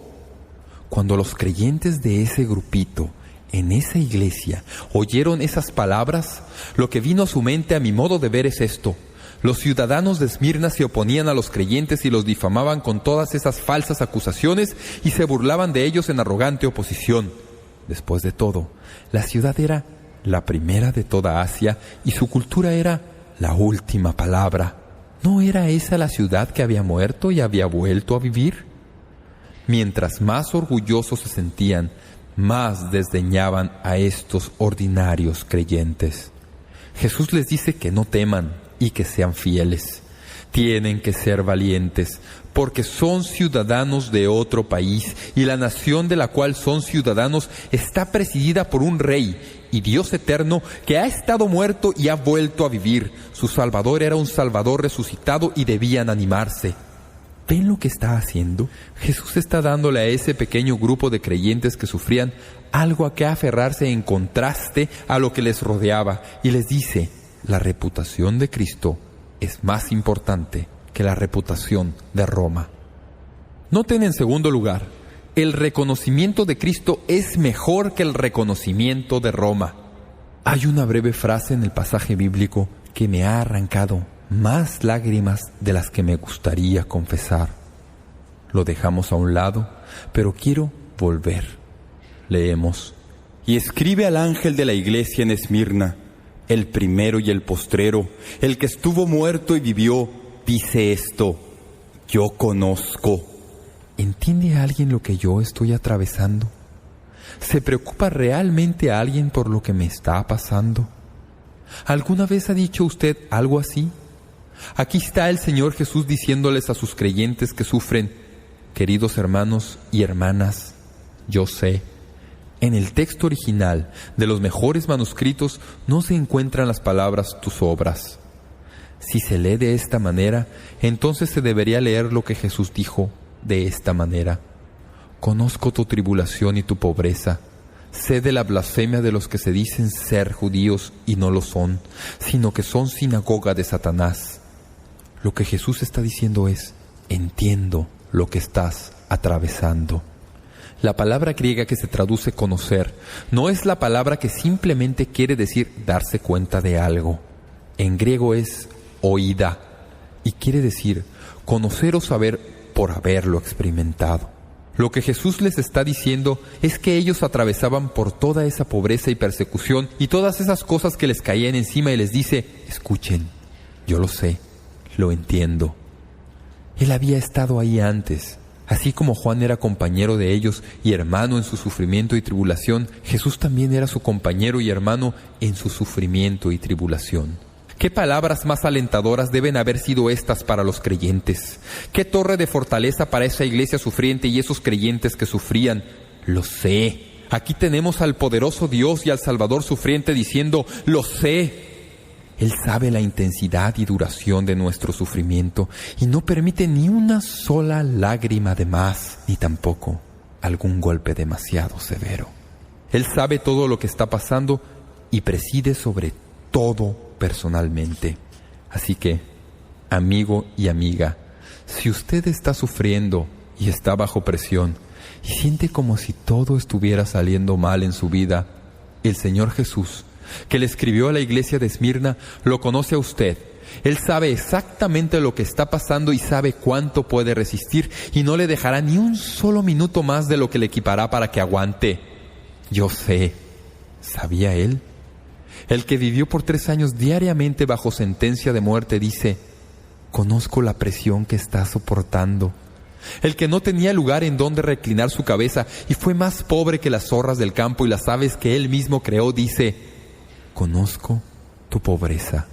Cuando los creyentes de ese grupito, en esa iglesia, oyeron esas palabras, lo que vino a su mente, a mi modo de ver, es esto: los ciudadanos de Esmirna se oponían a los creyentes y los difamaban con todas esas falsas acusaciones y se burlaban de ellos en arrogante oposición. Después de todo, la ciudad era la primera de toda Asia y su cultura era la última palabra. ¿No era esa la ciudad que había muerto y había vuelto a vivir? Mientras más orgullosos se sentían, más desdeñaban a estos ordinarios creyentes. Jesús les dice que no teman y que sean fieles. Tienen que ser valientes, porque son ciudadanos de otro país, y la nación de la cual son ciudadanos está presidida por un rey y Dios eterno que ha estado muerto y ha vuelto a vivir. Su Salvador era un Salvador resucitado y debían animarse. ¿Ven lo que está haciendo? Jesús está dándole a ese pequeño grupo de creyentes que sufrían algo a que aferrarse en contraste a lo que les rodeaba, y les dice: la reputación de Cristo es más importante que la reputación de Roma. Noten en segundo lugar, el reconocimiento de Cristo es mejor que el reconocimiento de Roma. Hay una breve frase en el pasaje bíblico que me ha arrancado más lágrimas de las que me gustaría confesar. Lo dejamos a un lado, pero quiero volver. Leemos: y escribe al ángel de la iglesia en Esmirna, el primero y el postrero, el que estuvo muerto y vivió, dice esto: yo conozco. ¿Entiende alguien lo que yo estoy atravesando? ¿Se preocupa realmente a alguien por lo que me está pasando? ¿Alguna vez ha dicho usted algo así? Aquí está el Señor Jesús diciéndoles a sus creyentes que sufren: queridos hermanos y hermanas, yo sé. En el texto original de los mejores manuscritos no se encuentran las palabras tus obras. Si se lee de esta manera, entonces se debería leer lo que Jesús dijo de esta manera: conozco tu tribulación y tu pobreza. Sé de la blasfemia de los que se dicen ser judíos y no lo son, sino que son sinagoga de Satanás. Lo que Jesús está diciendo es: entiendo lo que estás atravesando. La palabra griega que se traduce conocer no es la palabra que simplemente quiere decir darse cuenta de algo. En griego es oída y quiere decir conocer o saber por haberlo experimentado. Lo que Jesús les está diciendo es que ellos atravesaban por toda esa pobreza y persecución y todas esas cosas que les caían encima, y les dice: escuchen, yo lo sé, lo entiendo. Él había estado ahí antes. Así como Juan era compañero de ellos y hermano en su sufrimiento y tribulación, Jesús también era su compañero y hermano en su sufrimiento y tribulación. ¿Qué palabras más alentadoras deben haber sido estas para los creyentes? ¿Qué torre de fortaleza para esa iglesia sufriente y esos creyentes que sufrían? Lo sé. Aquí tenemos al poderoso Dios y al Salvador sufriente diciendo: lo sé. Él sabe la intensidad y duración de nuestro sufrimiento y no permite ni una sola lágrima de más, ni tampoco algún golpe demasiado severo. Él sabe todo lo que está pasando y preside sobre todo personalmente. Así que, amigo y amiga, si usted está sufriendo y está bajo presión y siente como si todo estuviera saliendo mal en su vida, el Señor Jesús, que le escribió a la iglesia de Esmirna, lo conoce a usted. Él sabe exactamente lo que está pasando y sabe cuánto puede resistir, y no le dejará ni un solo minuto más de lo que le equipará para que aguante. Yo sé. ¿Sabía él? El que vivió por 3 años diariamente bajo sentencia de muerte dice: conozco la presión que está soportando. El que no tenía lugar en donde reclinar su cabeza y fue más pobre que las zorras del campo y las aves que él mismo creó dice: conozco tu pobreza.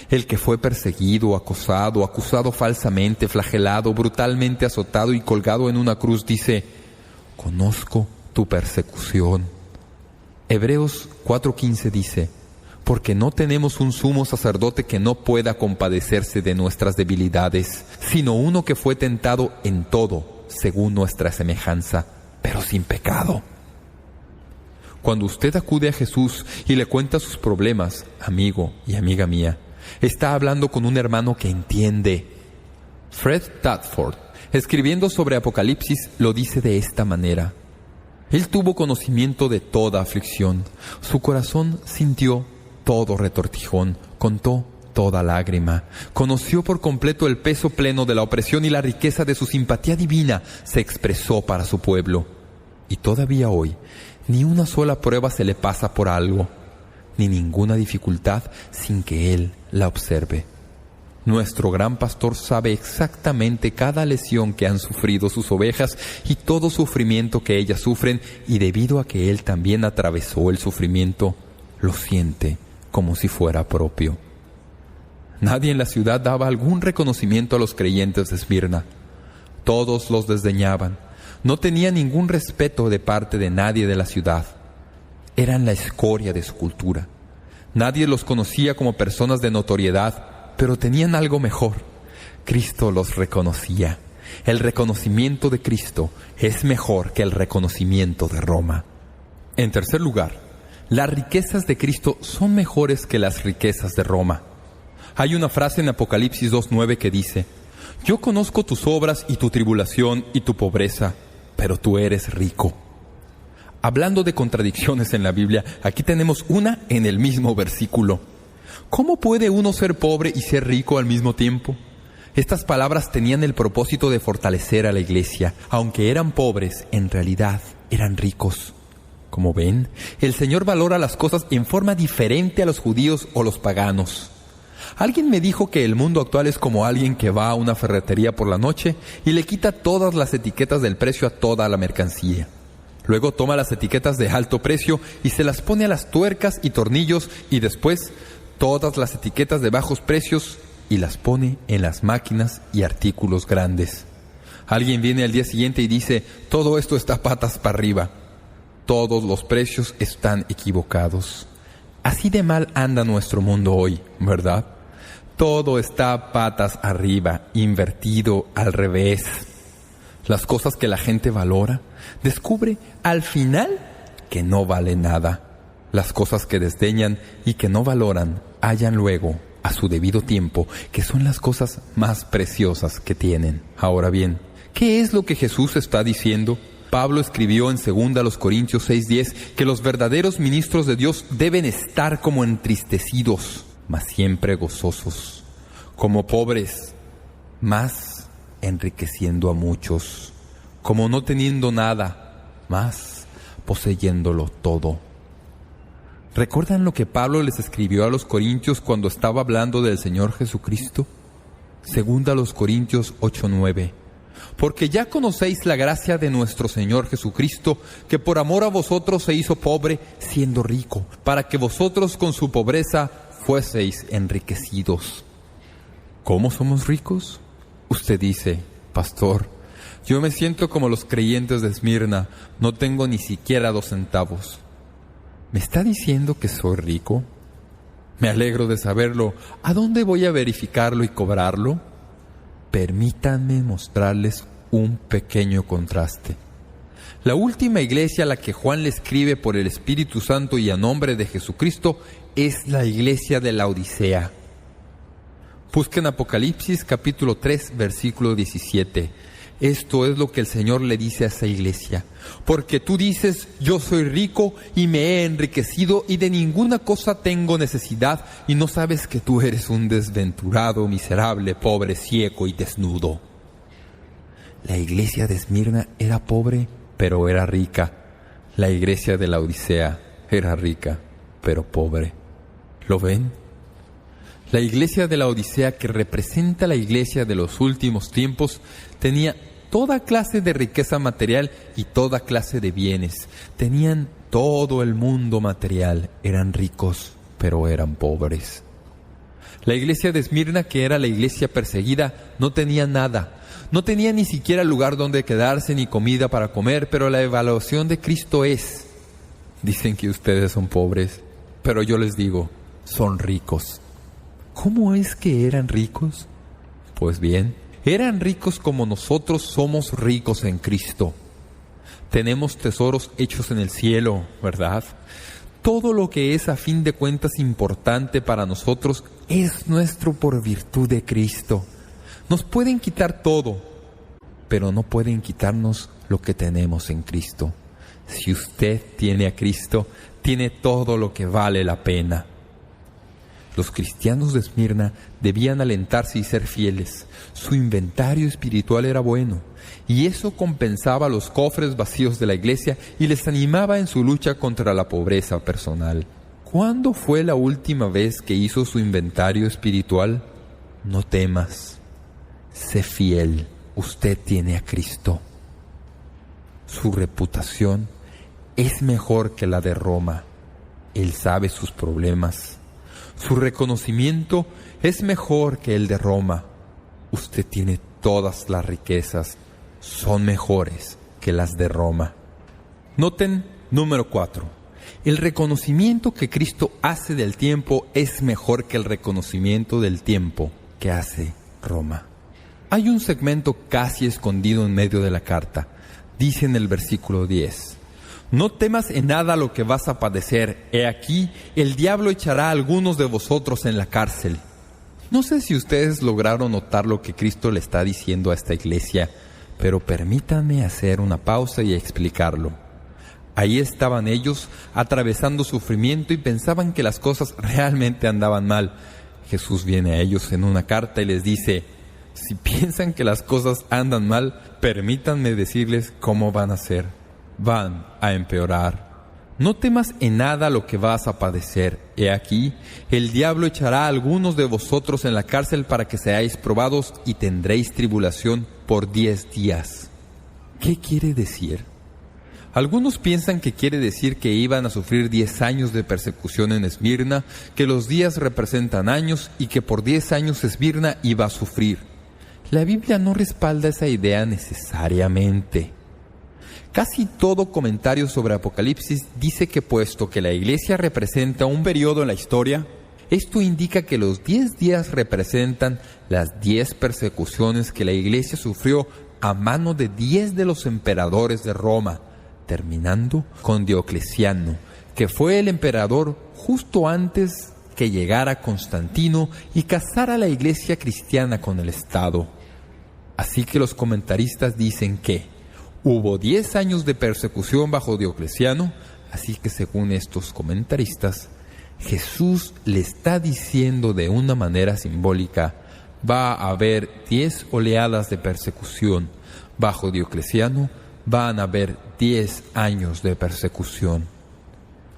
El que fue perseguido, acosado, acusado falsamente, flagelado, brutalmente azotado y colgado en una cruz dice: conozco tu persecución. Hebreos 4:15 dice: porque no tenemos un sumo sacerdote que no pueda compadecerse de nuestras debilidades, sino uno que fue tentado en todo, según nuestra semejanza, pero sin pecado. Cuando usted acude a Jesús y le cuenta sus problemas, amigo y amiga mía, está hablando con un hermano que entiende. Fred Tadford, escribiendo sobre Apocalipsis, lo dice de esta manera: él tuvo conocimiento de toda aflicción, su corazón sintió todo retortijón, contó toda lágrima, conoció por completo el peso pleno de la opresión y la riqueza de su simpatía divina se expresó para su pueblo. Y todavía hoy, ni una sola prueba se le pasa por algo, ni ninguna dificultad sin que Él la observe. Nuestro gran pastor sabe exactamente cada lesión que han sufrido sus ovejas y todo sufrimiento que ellas sufren, y debido a que Él también atravesó el sufrimiento, lo siente como si fuera propio. Nadie en la ciudad daba algún reconocimiento a los creyentes de Esmirna. Todos los desdeñaban. No tenía ningún respeto de parte de nadie de la ciudad. Eran la escoria de su cultura. Nadie los conocía como personas de notoriedad, pero tenían algo mejor. Cristo los reconocía. El reconocimiento de Cristo es mejor que el reconocimiento de Roma. En tercer lugar, las riquezas de Cristo son mejores que las riquezas de Roma. Hay una frase en Apocalipsis 2:9 que dice: yo conozco tus obras y tu tribulación y tu pobreza, pero tú eres rico. Hablando de contradicciones en la Biblia, aquí tenemos una en el mismo versículo. ¿Cómo puede uno ser pobre y ser rico al mismo tiempo? Estas palabras tenían el propósito de fortalecer a la iglesia. Aunque eran pobres, en realidad eran ricos. Como ven, el Señor valora las cosas en forma diferente a los judíos o los paganos. Alguien me dijo que el mundo actual es como alguien que va a una ferretería por la noche y le quita todas las etiquetas del precio a toda la mercancía. Luego toma las etiquetas de alto precio y se las pone a las tuercas y tornillos, y después todas las etiquetas de bajos precios y las pone en las máquinas y artículos grandes. Alguien viene al día siguiente y dice: todo esto está patas para arriba. Todos los precios están equivocados. Así de mal anda nuestro mundo hoy, ¿verdad? Todo está patas arriba, invertido al revés. Las cosas que la gente valora, descubre al final que no vale nada. Las cosas que desdeñan y que no valoran, hallan luego, a su debido tiempo, que son las cosas más preciosas que tienen. Ahora bien, ¿qué es lo que Jesús está diciendo? Pablo escribió en 2 Corintios 6:10 que los verdaderos ministros de Dios deben estar como entristecidos, mas siempre gozosos, como pobres, mas enriqueciendo a muchos, como no teniendo nada, mas poseyéndolo todo. ¿Recuerdan lo que Pablo les escribió a los corintios cuando estaba hablando del Señor Jesucristo? 2 Corintios 8:9. Porque ya conocéis la gracia de nuestro Señor Jesucristo, que por amor a vosotros se hizo pobre, siendo rico, para que vosotros con su pobreza fueseis enriquecidos. ¿Cómo somos ricos? Usted dice: pastor, yo me siento como los creyentes de Esmirna, no tengo ni siquiera 2 centavos. ¿Me está diciendo que soy rico? Me alegro de saberlo. ¿A dónde voy a verificarlo y cobrarlo? Permítanme mostrarles un pequeño contraste. La última iglesia a la que Juan le escribe por el Espíritu Santo y a nombre de Jesucristo es la iglesia de Laodicea. Busquen Apocalipsis capítulo 3, versículo 17. Esto es lo que el Señor le dice a esa iglesia. Porque tú dices: yo soy rico y me he enriquecido y de ninguna cosa tengo necesidad, y no sabes que tú eres un desventurado, miserable, pobre, ciego y desnudo. La iglesia de Esmirna era pobre, pero era rica. La iglesia de Laodicea era rica, pero pobre. ¿Lo ven? La iglesia de Laodicea, que representa la iglesia de los últimos tiempos, tenía toda clase de riqueza material y toda clase de bienes. Tenían todo el mundo material. Eran ricos, pero eran pobres. La iglesia de Esmirna, que era la iglesia perseguida, no tenía nada. No tenía ni siquiera lugar donde quedarse ni comida para comer, pero la evaluación de Cristo es: dicen que ustedes son pobres, pero yo les digo, son ricos. ¿Cómo es que eran ricos? Pues bien, eran ricos como nosotros somos ricos en Cristo. Tenemos tesoros hechos en el cielo, ¿verdad? Todo lo que es a fin de cuentas importante para nosotros es nuestro por virtud de Cristo. Nos pueden quitar todo, pero no pueden quitarnos lo que tenemos en Cristo. Si usted tiene a Cristo, tiene todo lo que vale la pena. Los cristianos de Esmirna debían alentarse y ser fieles. Su inventario espiritual era bueno, y eso compensaba los cofres vacíos de la iglesia y les animaba en su lucha contra la pobreza personal. ¿Cuándo fue la última vez que hizo su inventario espiritual? No temas. Sé fiel. Usted tiene a Cristo. Su reputación es mejor que la de Roma. Él sabe sus problemas. Su reconocimiento es mejor que el de Roma. Usted tiene todas las riquezas. Son mejores que las de Roma. Noten número 4. El reconocimiento que Cristo hace del tiempo es mejor que el reconocimiento del tiempo que hace Roma. Hay un segmento casi escondido en medio de la carta. Dice en el versículo 10: no temas en nada lo que vas a padecer. He aquí, el diablo echará a algunos de vosotros en la cárcel. No sé si ustedes lograron notar lo que Cristo le está diciendo a esta iglesia, pero permítanme hacer una pausa y explicarlo. Ahí estaban ellos atravesando sufrimiento y pensaban que las cosas realmente andaban mal. Jesús viene a ellos en una carta y les dice: si piensan que las cosas andan mal, permítanme decirles cómo van a ser. Van a empeorar. No temas en nada lo que vas a padecer. He aquí, el diablo echará a algunos de vosotros en la cárcel para que seáis probados y tendréis tribulación por 10 días. ¿Qué quiere decir? Algunos piensan que quiere decir que iban a sufrir 10 años de persecución en Esmirna, que los días representan años y que por 10 años Esmirna iba a sufrir. La Biblia no respalda esa idea necesariamente. Casi todo comentario sobre Apocalipsis dice que puesto que la iglesia representa un periodo en la historia, esto indica que los 10 días representan las 10 persecuciones que la iglesia sufrió a mano de 10 de los emperadores de Roma, terminando con Diocleciano, que fue el emperador justo antes que llegara Constantino y casara la iglesia cristiana con el Estado. Así que los comentaristas dicen que hubo 10 años de persecución bajo Diocleciano, así que según estos comentaristas, Jesús le está diciendo de una manera simbólica: va a haber 10 oleadas de persecución. Bajo Diocleciano van a haber 10 años de persecución.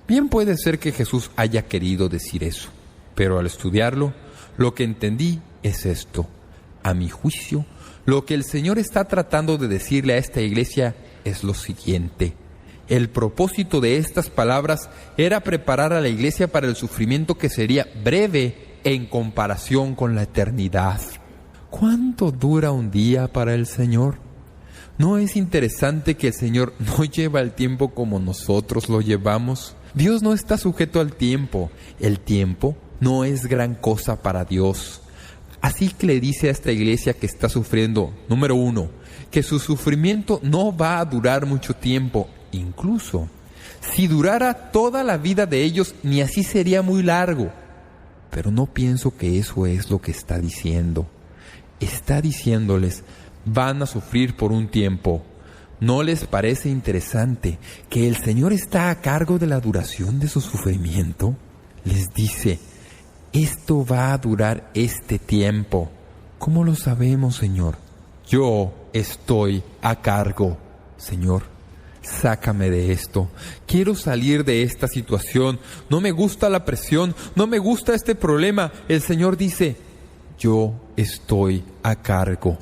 Bien puede ser que Jesús haya querido decir eso, pero al estudiarlo, lo que entendí es esto. A mi juicio, lo que el Señor está tratando de decirle a esta iglesia es lo siguiente. El propósito de estas palabras era preparar a la iglesia para el sufrimiento que sería breve en comparación con la eternidad. ¿Cuánto dura un día para el Señor? ¿No es interesante que el Señor no lleva el tiempo como nosotros lo llevamos? Dios no está sujeto al tiempo. El tiempo no es gran cosa para Dios. Así que le dice a esta iglesia que está sufriendo, número 1, que su sufrimiento no va a durar mucho tiempo. Incluso, si durara toda la vida de ellos, ni así sería muy largo. Pero no pienso que eso es lo que está diciendo. Está diciéndoles: van a sufrir por un tiempo. ¿No les parece interesante que el Señor está a cargo de la duración de su sufrimiento? Les dice: esto va a durar este tiempo. ¿Cómo lo sabemos, Señor? Yo estoy a cargo. Señor, sácame de esto. Quiero salir de esta situación. No me gusta la presión. No me gusta este problema. El Señor dice: yo estoy a cargo.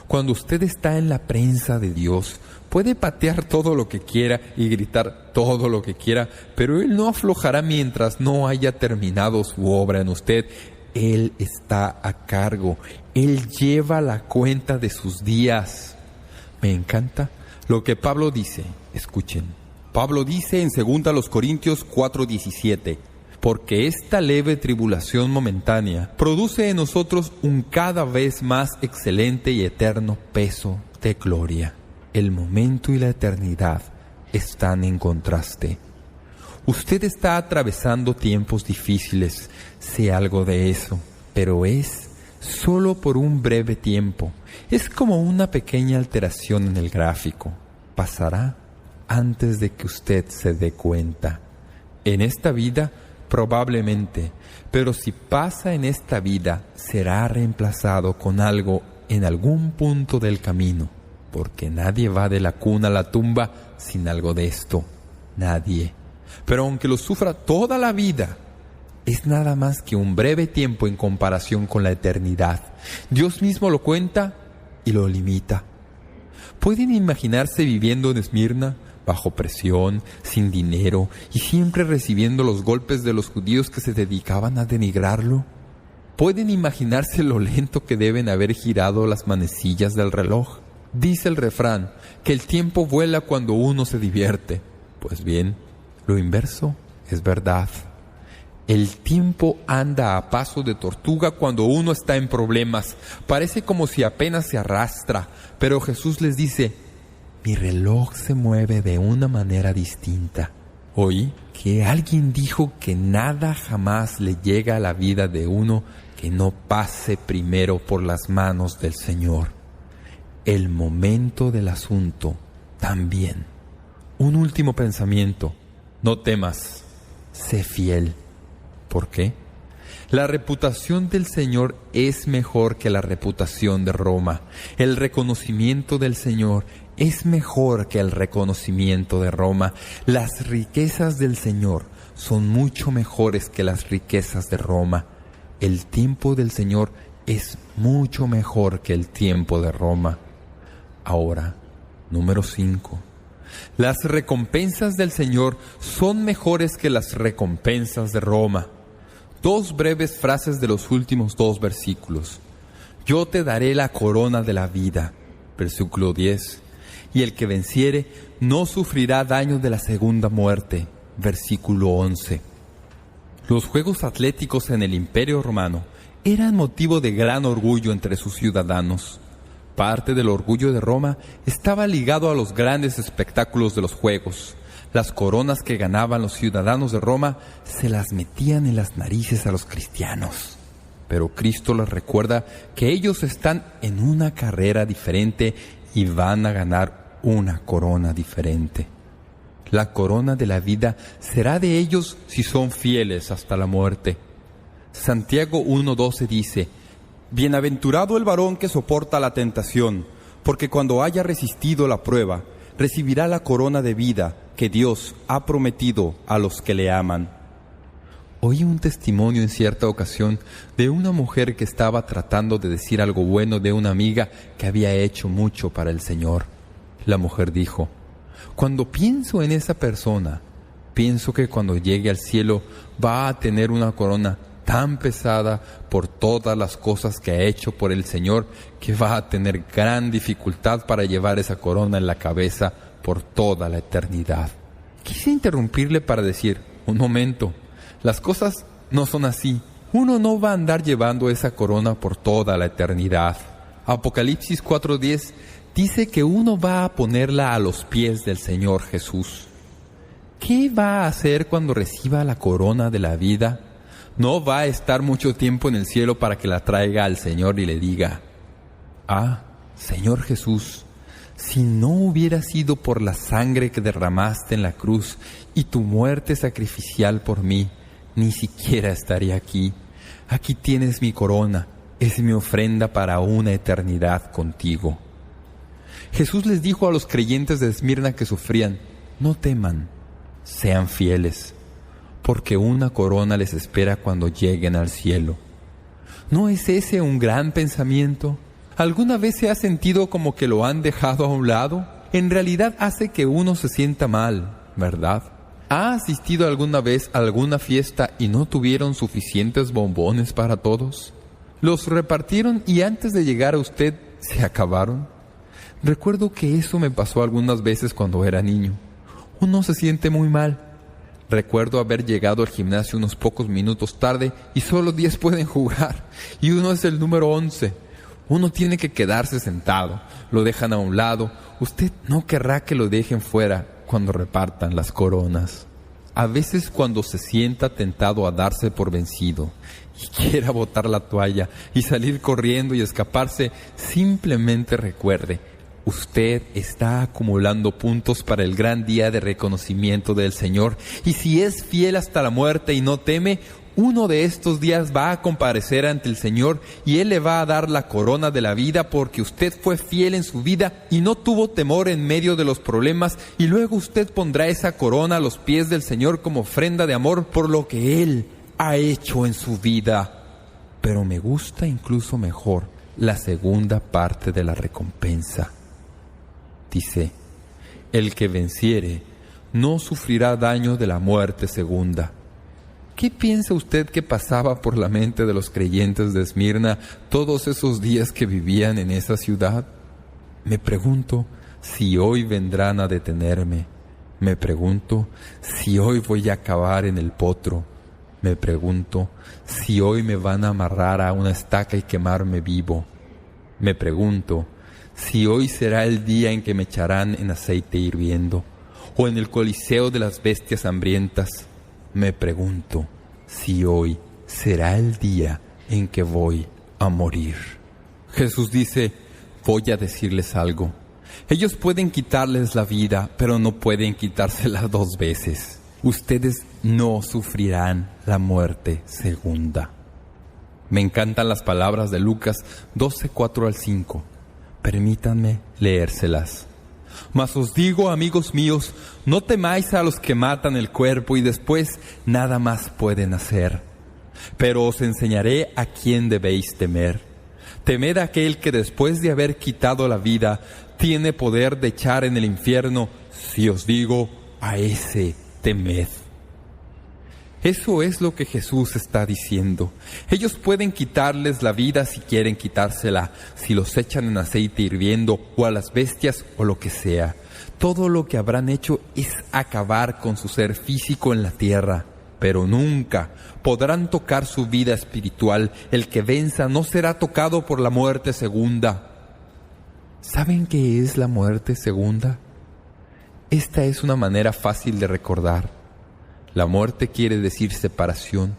Cuando usted está en la presencia de Dios, puede patear todo lo que quiera y gritar todo lo que quiera, pero Él no aflojará mientras no haya terminado su obra en usted. Él está a cargo. Él lleva la cuenta de sus días. Me encanta lo que Pablo dice. Escuchen. Pablo dice en 2 Corintios 4:17: porque esta leve tribulación momentánea produce en nosotros un cada vez más excelente y eterno peso de gloria. El momento y la eternidad están en contraste. Usted está atravesando tiempos difíciles, sé algo de eso, pero es solo por un breve tiempo. Es como una pequeña alteración en el gráfico. Pasará antes de que usted se dé cuenta. En esta vida, probablemente, pero si pasa en esta vida, será reemplazado con algo en algún punto del camino, porque nadie va de la cuna a la tumba sin algo de esto. Nadie. Pero aunque lo sufra toda la vida, es nada más que un breve tiempo en comparación con la eternidad. Dios mismo lo cuenta y lo limita. ¿Pueden imaginarse viviendo en Esmirna, bajo presión, sin dinero y siempre recibiendo los golpes de los judíos que se dedicaban a denigrarlo? ¿Pueden imaginarse lo lento que deben haber girado las manecillas del reloj? Dice el refrán que el tiempo vuela cuando uno se divierte. Pues bien, lo inverso es verdad. El tiempo anda a paso de tortuga cuando uno está en problemas. Parece como si apenas se arrastra, pero Jesús les dice: mi reloj se mueve de una manera distinta. Oí que alguien dijo que nada jamás le llega a la vida de uno que no pase primero por las manos del Señor. El momento del asunto también. Un último pensamiento: no temas, sé fiel. ¿Por qué? La reputación del Señor es mejor que la reputación de Roma. El reconocimiento del Señor es mejor que el reconocimiento de Roma. Las riquezas del Señor son mucho mejores que las riquezas de Roma. El tiempo del Señor es mucho mejor que el tiempo de Roma. Ahora, número 5. Las recompensas del Señor son mejores que las recompensas de Roma. 2 breves frases de los últimos 2 versículos. Yo te daré la corona de la vida, versículo 10. Y el que venciere no sufrirá daño de la segunda muerte, versículo 11. Los Juegos Atléticos en el Imperio Romano eran motivo de gran orgullo entre sus ciudadanos. Parte del orgullo de Roma estaba ligado a los grandes espectáculos de los Juegos. Las coronas que ganaban los ciudadanos de Roma se las metían en las narices a los cristianos. Pero Cristo les recuerda que ellos están en una carrera diferente y van a ganar una corona diferente. La corona de la vida será de ellos si son fieles hasta la muerte. Santiago 1:12 dice: Bienaventurado el varón que soporta la tentación, porque cuando haya resistido la prueba, recibirá la corona de vida que Dios ha prometido a los que le aman. Oí un testimonio en cierta ocasión de una mujer que estaba tratando de decir algo bueno de una amiga que había hecho mucho para el Señor. La mujer dijo: cuando pienso en esa persona, pienso que cuando llegue al cielo va a tener una corona tan pesada por todas las cosas que ha hecho por el Señor que va a tener gran dificultad para llevar esa corona en la cabeza por toda la eternidad. Quise interrumpirle para decir: un momento, las cosas no son así. Uno no va a andar llevando esa corona por toda la eternidad. Apocalipsis 4:10 dice que uno va a ponerla a los pies del Señor Jesús. ¿Qué va a hacer cuando reciba la corona de la vida? No va a estar mucho tiempo en el cielo para que la traiga al Señor y le diga: ah, Señor Jesús, si no hubiera sido por la sangre que derramaste en la cruz y tu muerte sacrificial por mí, ni siquiera estaría aquí. Aquí tienes mi corona, es mi ofrenda para una eternidad contigo. Jesús les dijo a los creyentes de Esmirna que sufrían: no teman, sean fieles, porque una corona les espera cuando lleguen al cielo. ¿No es ese un gran pensamiento? ¿Alguna vez se ha sentido como que lo han dejado a un lado? En realidad hace que uno se sienta mal, ¿verdad? ¿Ha asistido alguna vez a alguna fiesta y no tuvieron suficientes bombones para todos? ¿Los repartieron y antes de llegar a usted se acabaron? Recuerdo que eso me pasó algunas veces cuando era niño. Uno se siente muy mal. Recuerdo haber llegado al gimnasio unos pocos minutos tarde y solo 10 pueden jugar, y uno es el número 11. Uno tiene que quedarse sentado, lo dejan a un lado. Usted no querrá que lo dejen fuera cuando repartan las coronas. A veces cuando se sienta tentado a darse por vencido y quiera botar la toalla y salir corriendo y escaparse, simplemente recuerde: usted está acumulando puntos para el gran día de reconocimiento del Señor, y si es fiel hasta la muerte y no teme, uno de estos días va a comparecer ante el Señor y Él le va a dar la corona de la vida porque usted fue fiel en su vida y no tuvo temor en medio de los problemas, y luego usted pondrá esa corona a los pies del Señor como ofrenda de amor por lo que Él ha hecho en su vida. Pero me gusta incluso mejor la segunda parte de la recompensa. Dice: el que venciere no sufrirá daño de la muerte segunda. ¿Qué piensa usted que pasaba por la mente de los creyentes de Esmirna todos esos días que vivían en esa ciudad? Me pregunto si hoy vendrán a detenerme. Me pregunto si hoy voy a acabar en el potro. Me pregunto si hoy me van a amarrar a una estaca y quemarme vivo. Me pregunto si hoy será el día en que me echarán en aceite hirviendo, o en el coliseo de las bestias hambrientas. Me pregunto si hoy será el día en que voy a morir. Jesús dice: voy a decirles algo. Ellos pueden quitarles la vida, pero no pueden quitársela 2 veces. Ustedes no sufrirán la muerte segunda. Me encantan las palabras de Lucas 12:4-5. Permítanme leérselas. Mas os digo, amigos míos, no temáis a los que matan el cuerpo y después nada más pueden hacer. Pero os enseñaré a quién debéis temer. Temed a aquel que después de haber quitado la vida tiene poder de echar en el infierno Si os digo, a ese temed. Eso es lo que Jesús está diciendo. Ellos pueden quitarles la vida si quieren quitársela, si los echan en aceite hirviendo o a las bestias o lo que sea. Todo lo que habrán hecho es acabar con su ser físico en la tierra, pero nunca podrán tocar su vida espiritual. El que venza no será tocado por la muerte segunda. ¿Saben qué es la muerte segunda? Esta es una manera fácil de recordar. La muerte quiere decir separación.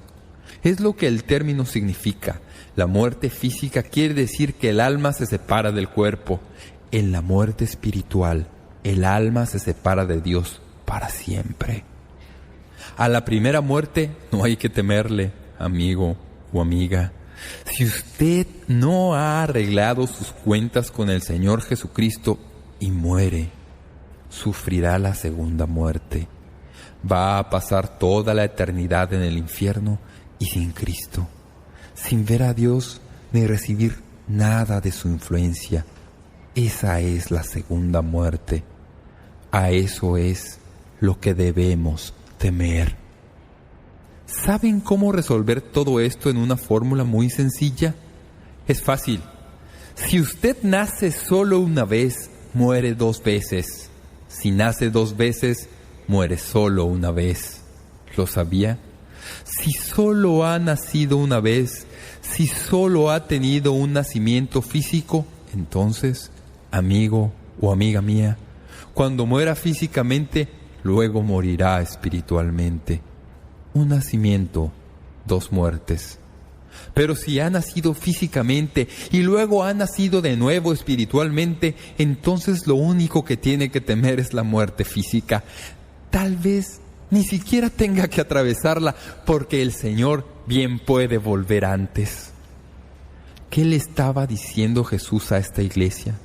Es lo que el término significa. La muerte física quiere decir que el alma se separa del cuerpo. En la muerte espiritual, el alma se separa de Dios para siempre. A la primera muerte no hay que temerle, amigo o amiga. Si usted no ha arreglado sus cuentas con el Señor Jesucristo y muere, sufrirá la segunda muerte. Va a pasar toda la eternidad en el infierno y sin Cristo, sin ver a Dios ni recibir nada de su influencia. Esa es la segunda muerte. A eso es lo que debemos temer. ¿Saben cómo resolver todo esto en una fórmula muy sencilla? Es fácil. Si usted nace solo una vez, muere 2 veces. Si nace 2 veces, muere solo una vez. ¿Lo sabía? Si solo ha nacido una vez, si solo ha tenido un nacimiento físico, entonces, amigo o amiga mía, cuando muera físicamente, luego morirá espiritualmente. Un nacimiento, 2 muertes. Pero si ha nacido físicamente y luego ha nacido de nuevo espiritualmente, entonces lo único que tiene que temer es la muerte física. Tal vez ni siquiera tenga que atravesarla, porque el Señor bien puede volver antes. ¿Qué le estaba diciendo Jesús a esta iglesia?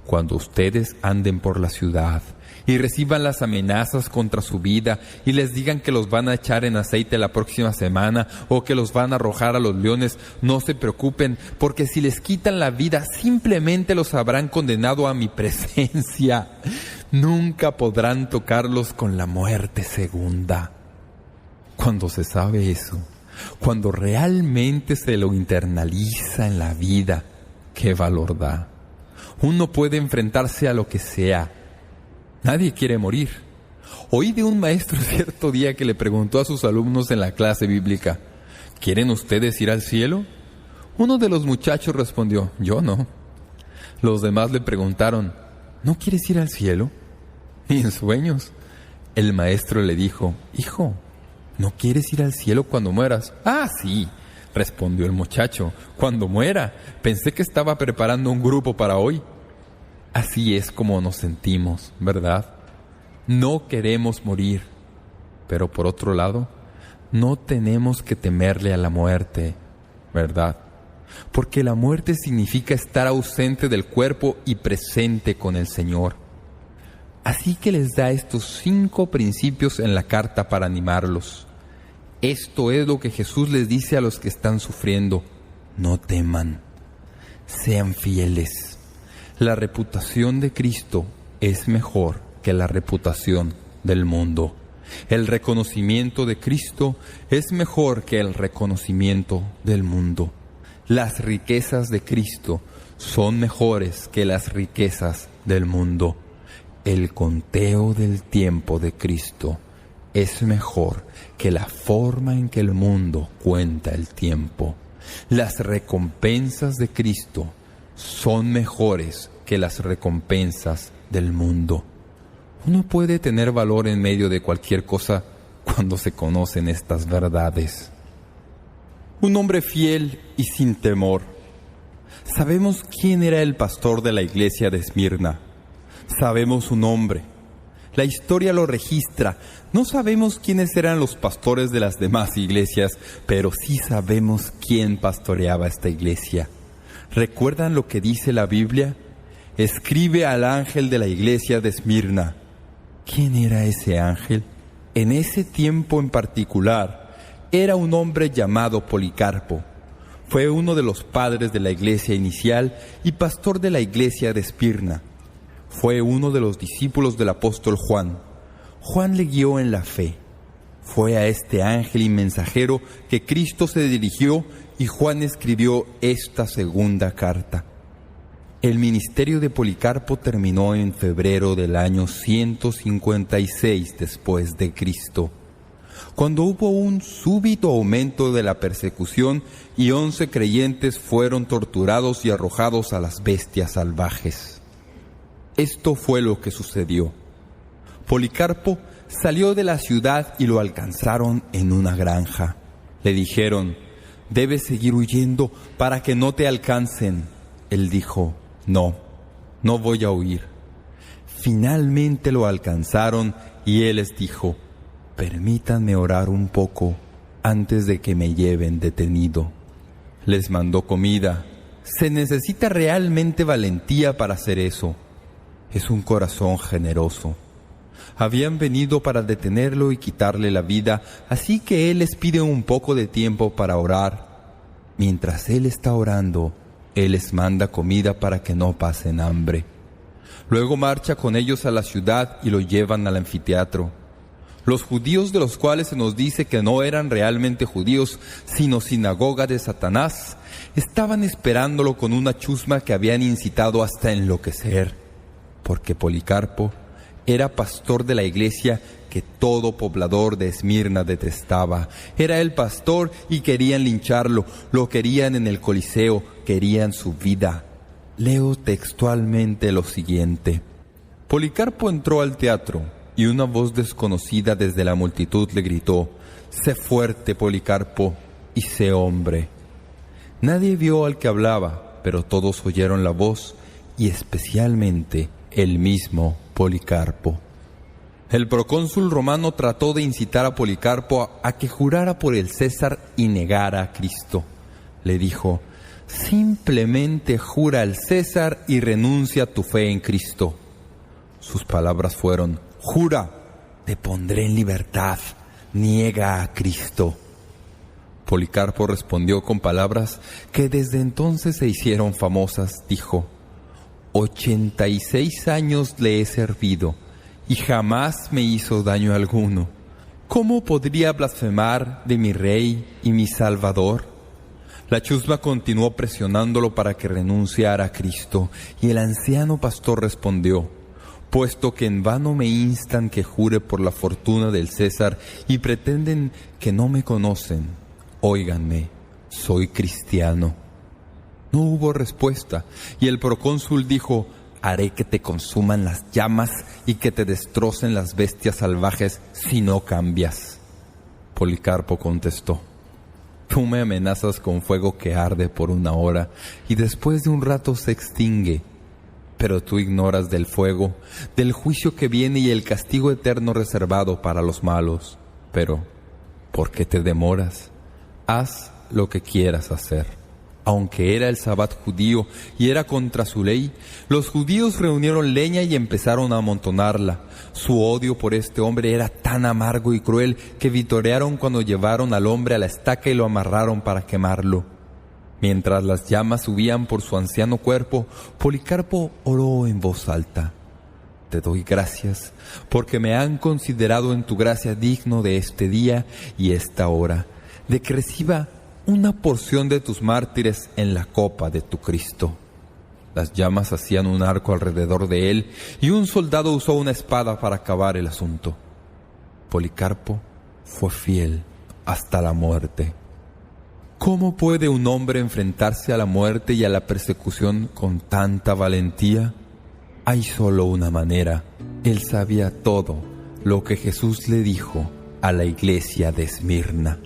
Cuando ustedes anden por la ciudad y reciban las amenazas contra su vida y les digan que los van a echar en aceite la próxima semana o que los van a arrojar a los leones, no se preocupen, porque si les quitan la vida simplemente los habrán condenado a mi presencia. Nunca podrán tocarlos con la muerte segunda. Cuando se sabe eso, cuando realmente se lo internaliza en la vida, ¿qué valor da? Uno puede enfrentarse a lo que sea. Nadie quiere morir. Oí de un maestro cierto día que le preguntó a sus alumnos en la clase bíblica: ¿quieren ustedes ir al cielo? Uno de los muchachos respondió: yo no. Los demás le preguntaron: ¿no quieres ir al cielo? Ni en sueños. El maestro le dijo: hijo, ¿no quieres ir al cielo cuando mueras? Ah, sí, respondió el muchacho, cuando muera. Pensé que estaba preparando un grupo para hoy. Así es como nos sentimos, ¿verdad? No queremos morir, pero por otro lado, no tenemos que temerle a la muerte, ¿verdad? Porque la muerte significa estar ausente del cuerpo y presente con el Señor. Así que les da estos 5 principios en la carta para animarlos. Esto es lo que Jesús les dice a los que están sufriendo: no teman, sean fieles. La reputación de Cristo es mejor que la reputación del mundo. El reconocimiento de Cristo es mejor que el reconocimiento del mundo. Las riquezas de Cristo son mejores que las riquezas del mundo. El conteo del tiempo de Cristo es mejor que la forma en que el mundo cuenta el tiempo. Las recompensas de Cristo son mejores que las recompensas del mundo. Uno puede tener valor en medio de cualquier cosa cuando se conocen estas verdades. Un hombre fiel y sin temor. Sabemos quién era el pastor de la iglesia de Esmirna. Sabemos su nombre. La historia lo registra. No sabemos quiénes eran los pastores de las demás iglesias, pero sí sabemos quién pastoreaba esta iglesia. ¿Recuerdan lo que dice la Biblia? Escribe al ángel de la iglesia de Esmirna. ¿Quién era ese ángel? En ese tiempo en particular, era un hombre llamado Policarpo. Fue uno de los padres de la iglesia inicial y pastor de la iglesia de Esmirna. Fue uno de los discípulos del apóstol Juan. Juan le guió en la fe. Fue a este ángel y mensajero que Cristo se dirigió y Juan escribió esta segunda carta. El ministerio de Policarpo terminó en febrero del año 156 después de Cristo, cuando hubo un súbito aumento de la persecución y 11 creyentes fueron torturados y arrojados a las bestias salvajes. Esto fue lo que sucedió. Policarpo salió de la ciudad y lo alcanzaron en una granja. Le dijeron: «Debes seguir huyendo para que no te alcancen». Él dijo: «No voy a huir». Finalmente lo alcanzaron y él les dijo: «Permítanme orar un poco antes de que me lleven detenido». Les mandó comida. Se necesita realmente valentía para hacer eso. Es un corazón generoso. Habían venido para detenerlo y quitarle la vida, así que él les pide un poco de tiempo para orar. Mientras él está orando, él les manda comida para que no pasen hambre. Luego marcha con ellos a la ciudad y lo llevan al anfiteatro. Los judíos, de los cuales se nos dice que no eran realmente judíos, sino sinagoga de Satanás, estaban esperándolo con una chusma que habían incitado hasta enloquecer, porque Policarpo era pastor de la iglesia que todo poblador de Esmirna detestaba. Era el pastor y querían lincharlo, lo querían en el Coliseo, querían su vida. Leo textualmente lo siguiente. Policarpo entró al teatro y una voz desconocida desde la multitud le gritó: «Sé fuerte, Policarpo, y sé hombre». Nadie vio al que hablaba, pero todos oyeron la voz y especialmente el mismo Policarpo. El procónsul romano trató de incitar a Policarpo a que jurara por el César y negara a Cristo. Le dijo: «Simplemente jura al César y renuncia a tu fe en Cristo». Sus palabras fueron: «Jura, te pondré en libertad, niega a Cristo». Policarpo respondió con palabras que desde entonces se hicieron famosas. Dijo: 86 años le he servido y jamás me hizo daño alguno. ¿Cómo podría blasfemar de mi Rey y mi Salvador? La chusma continuó presionándolo para que renunciara a Cristo, y el anciano pastor respondió: «Puesto que en vano me instan que jure por la fortuna del César y pretenden que no me conocen, óiganme, soy cristiano». No hubo respuesta, y el procónsul dijo: «Haré que te consuman las llamas y que te destrocen las bestias salvajes si no cambias». Policarpo contestó: «Tú me amenazas con fuego que arde por 1 hora y después de un rato se extingue. Pero tú ignoras del fuego, del juicio que viene y el castigo eterno reservado para los malos. Pero, ¿por qué te demoras? Haz lo que quieras hacer». Aunque era el Sabbat judío y era contra su ley, los judíos reunieron leña y empezaron a amontonarla. Su odio por este hombre era tan amargo y cruel que vitorearon cuando llevaron al hombre a la estaca y lo amarraron para quemarlo. Mientras las llamas subían por su anciano cuerpo, Policarpo oró en voz alta: «Te doy gracias porque me han considerado en tu gracia digno de este día y esta hora, de que reciba una porción de tus mártires en la copa de tu Cristo». Las llamas hacían un arco alrededor de él y un soldado usó una espada para acabar el asunto. Policarpo fue fiel hasta la muerte. ¿Cómo puede un hombre enfrentarse a la muerte y a la persecución con tanta valentía? Hay solo una manera. Él sabía todo lo que Jesús le dijo a la iglesia de Esmirna.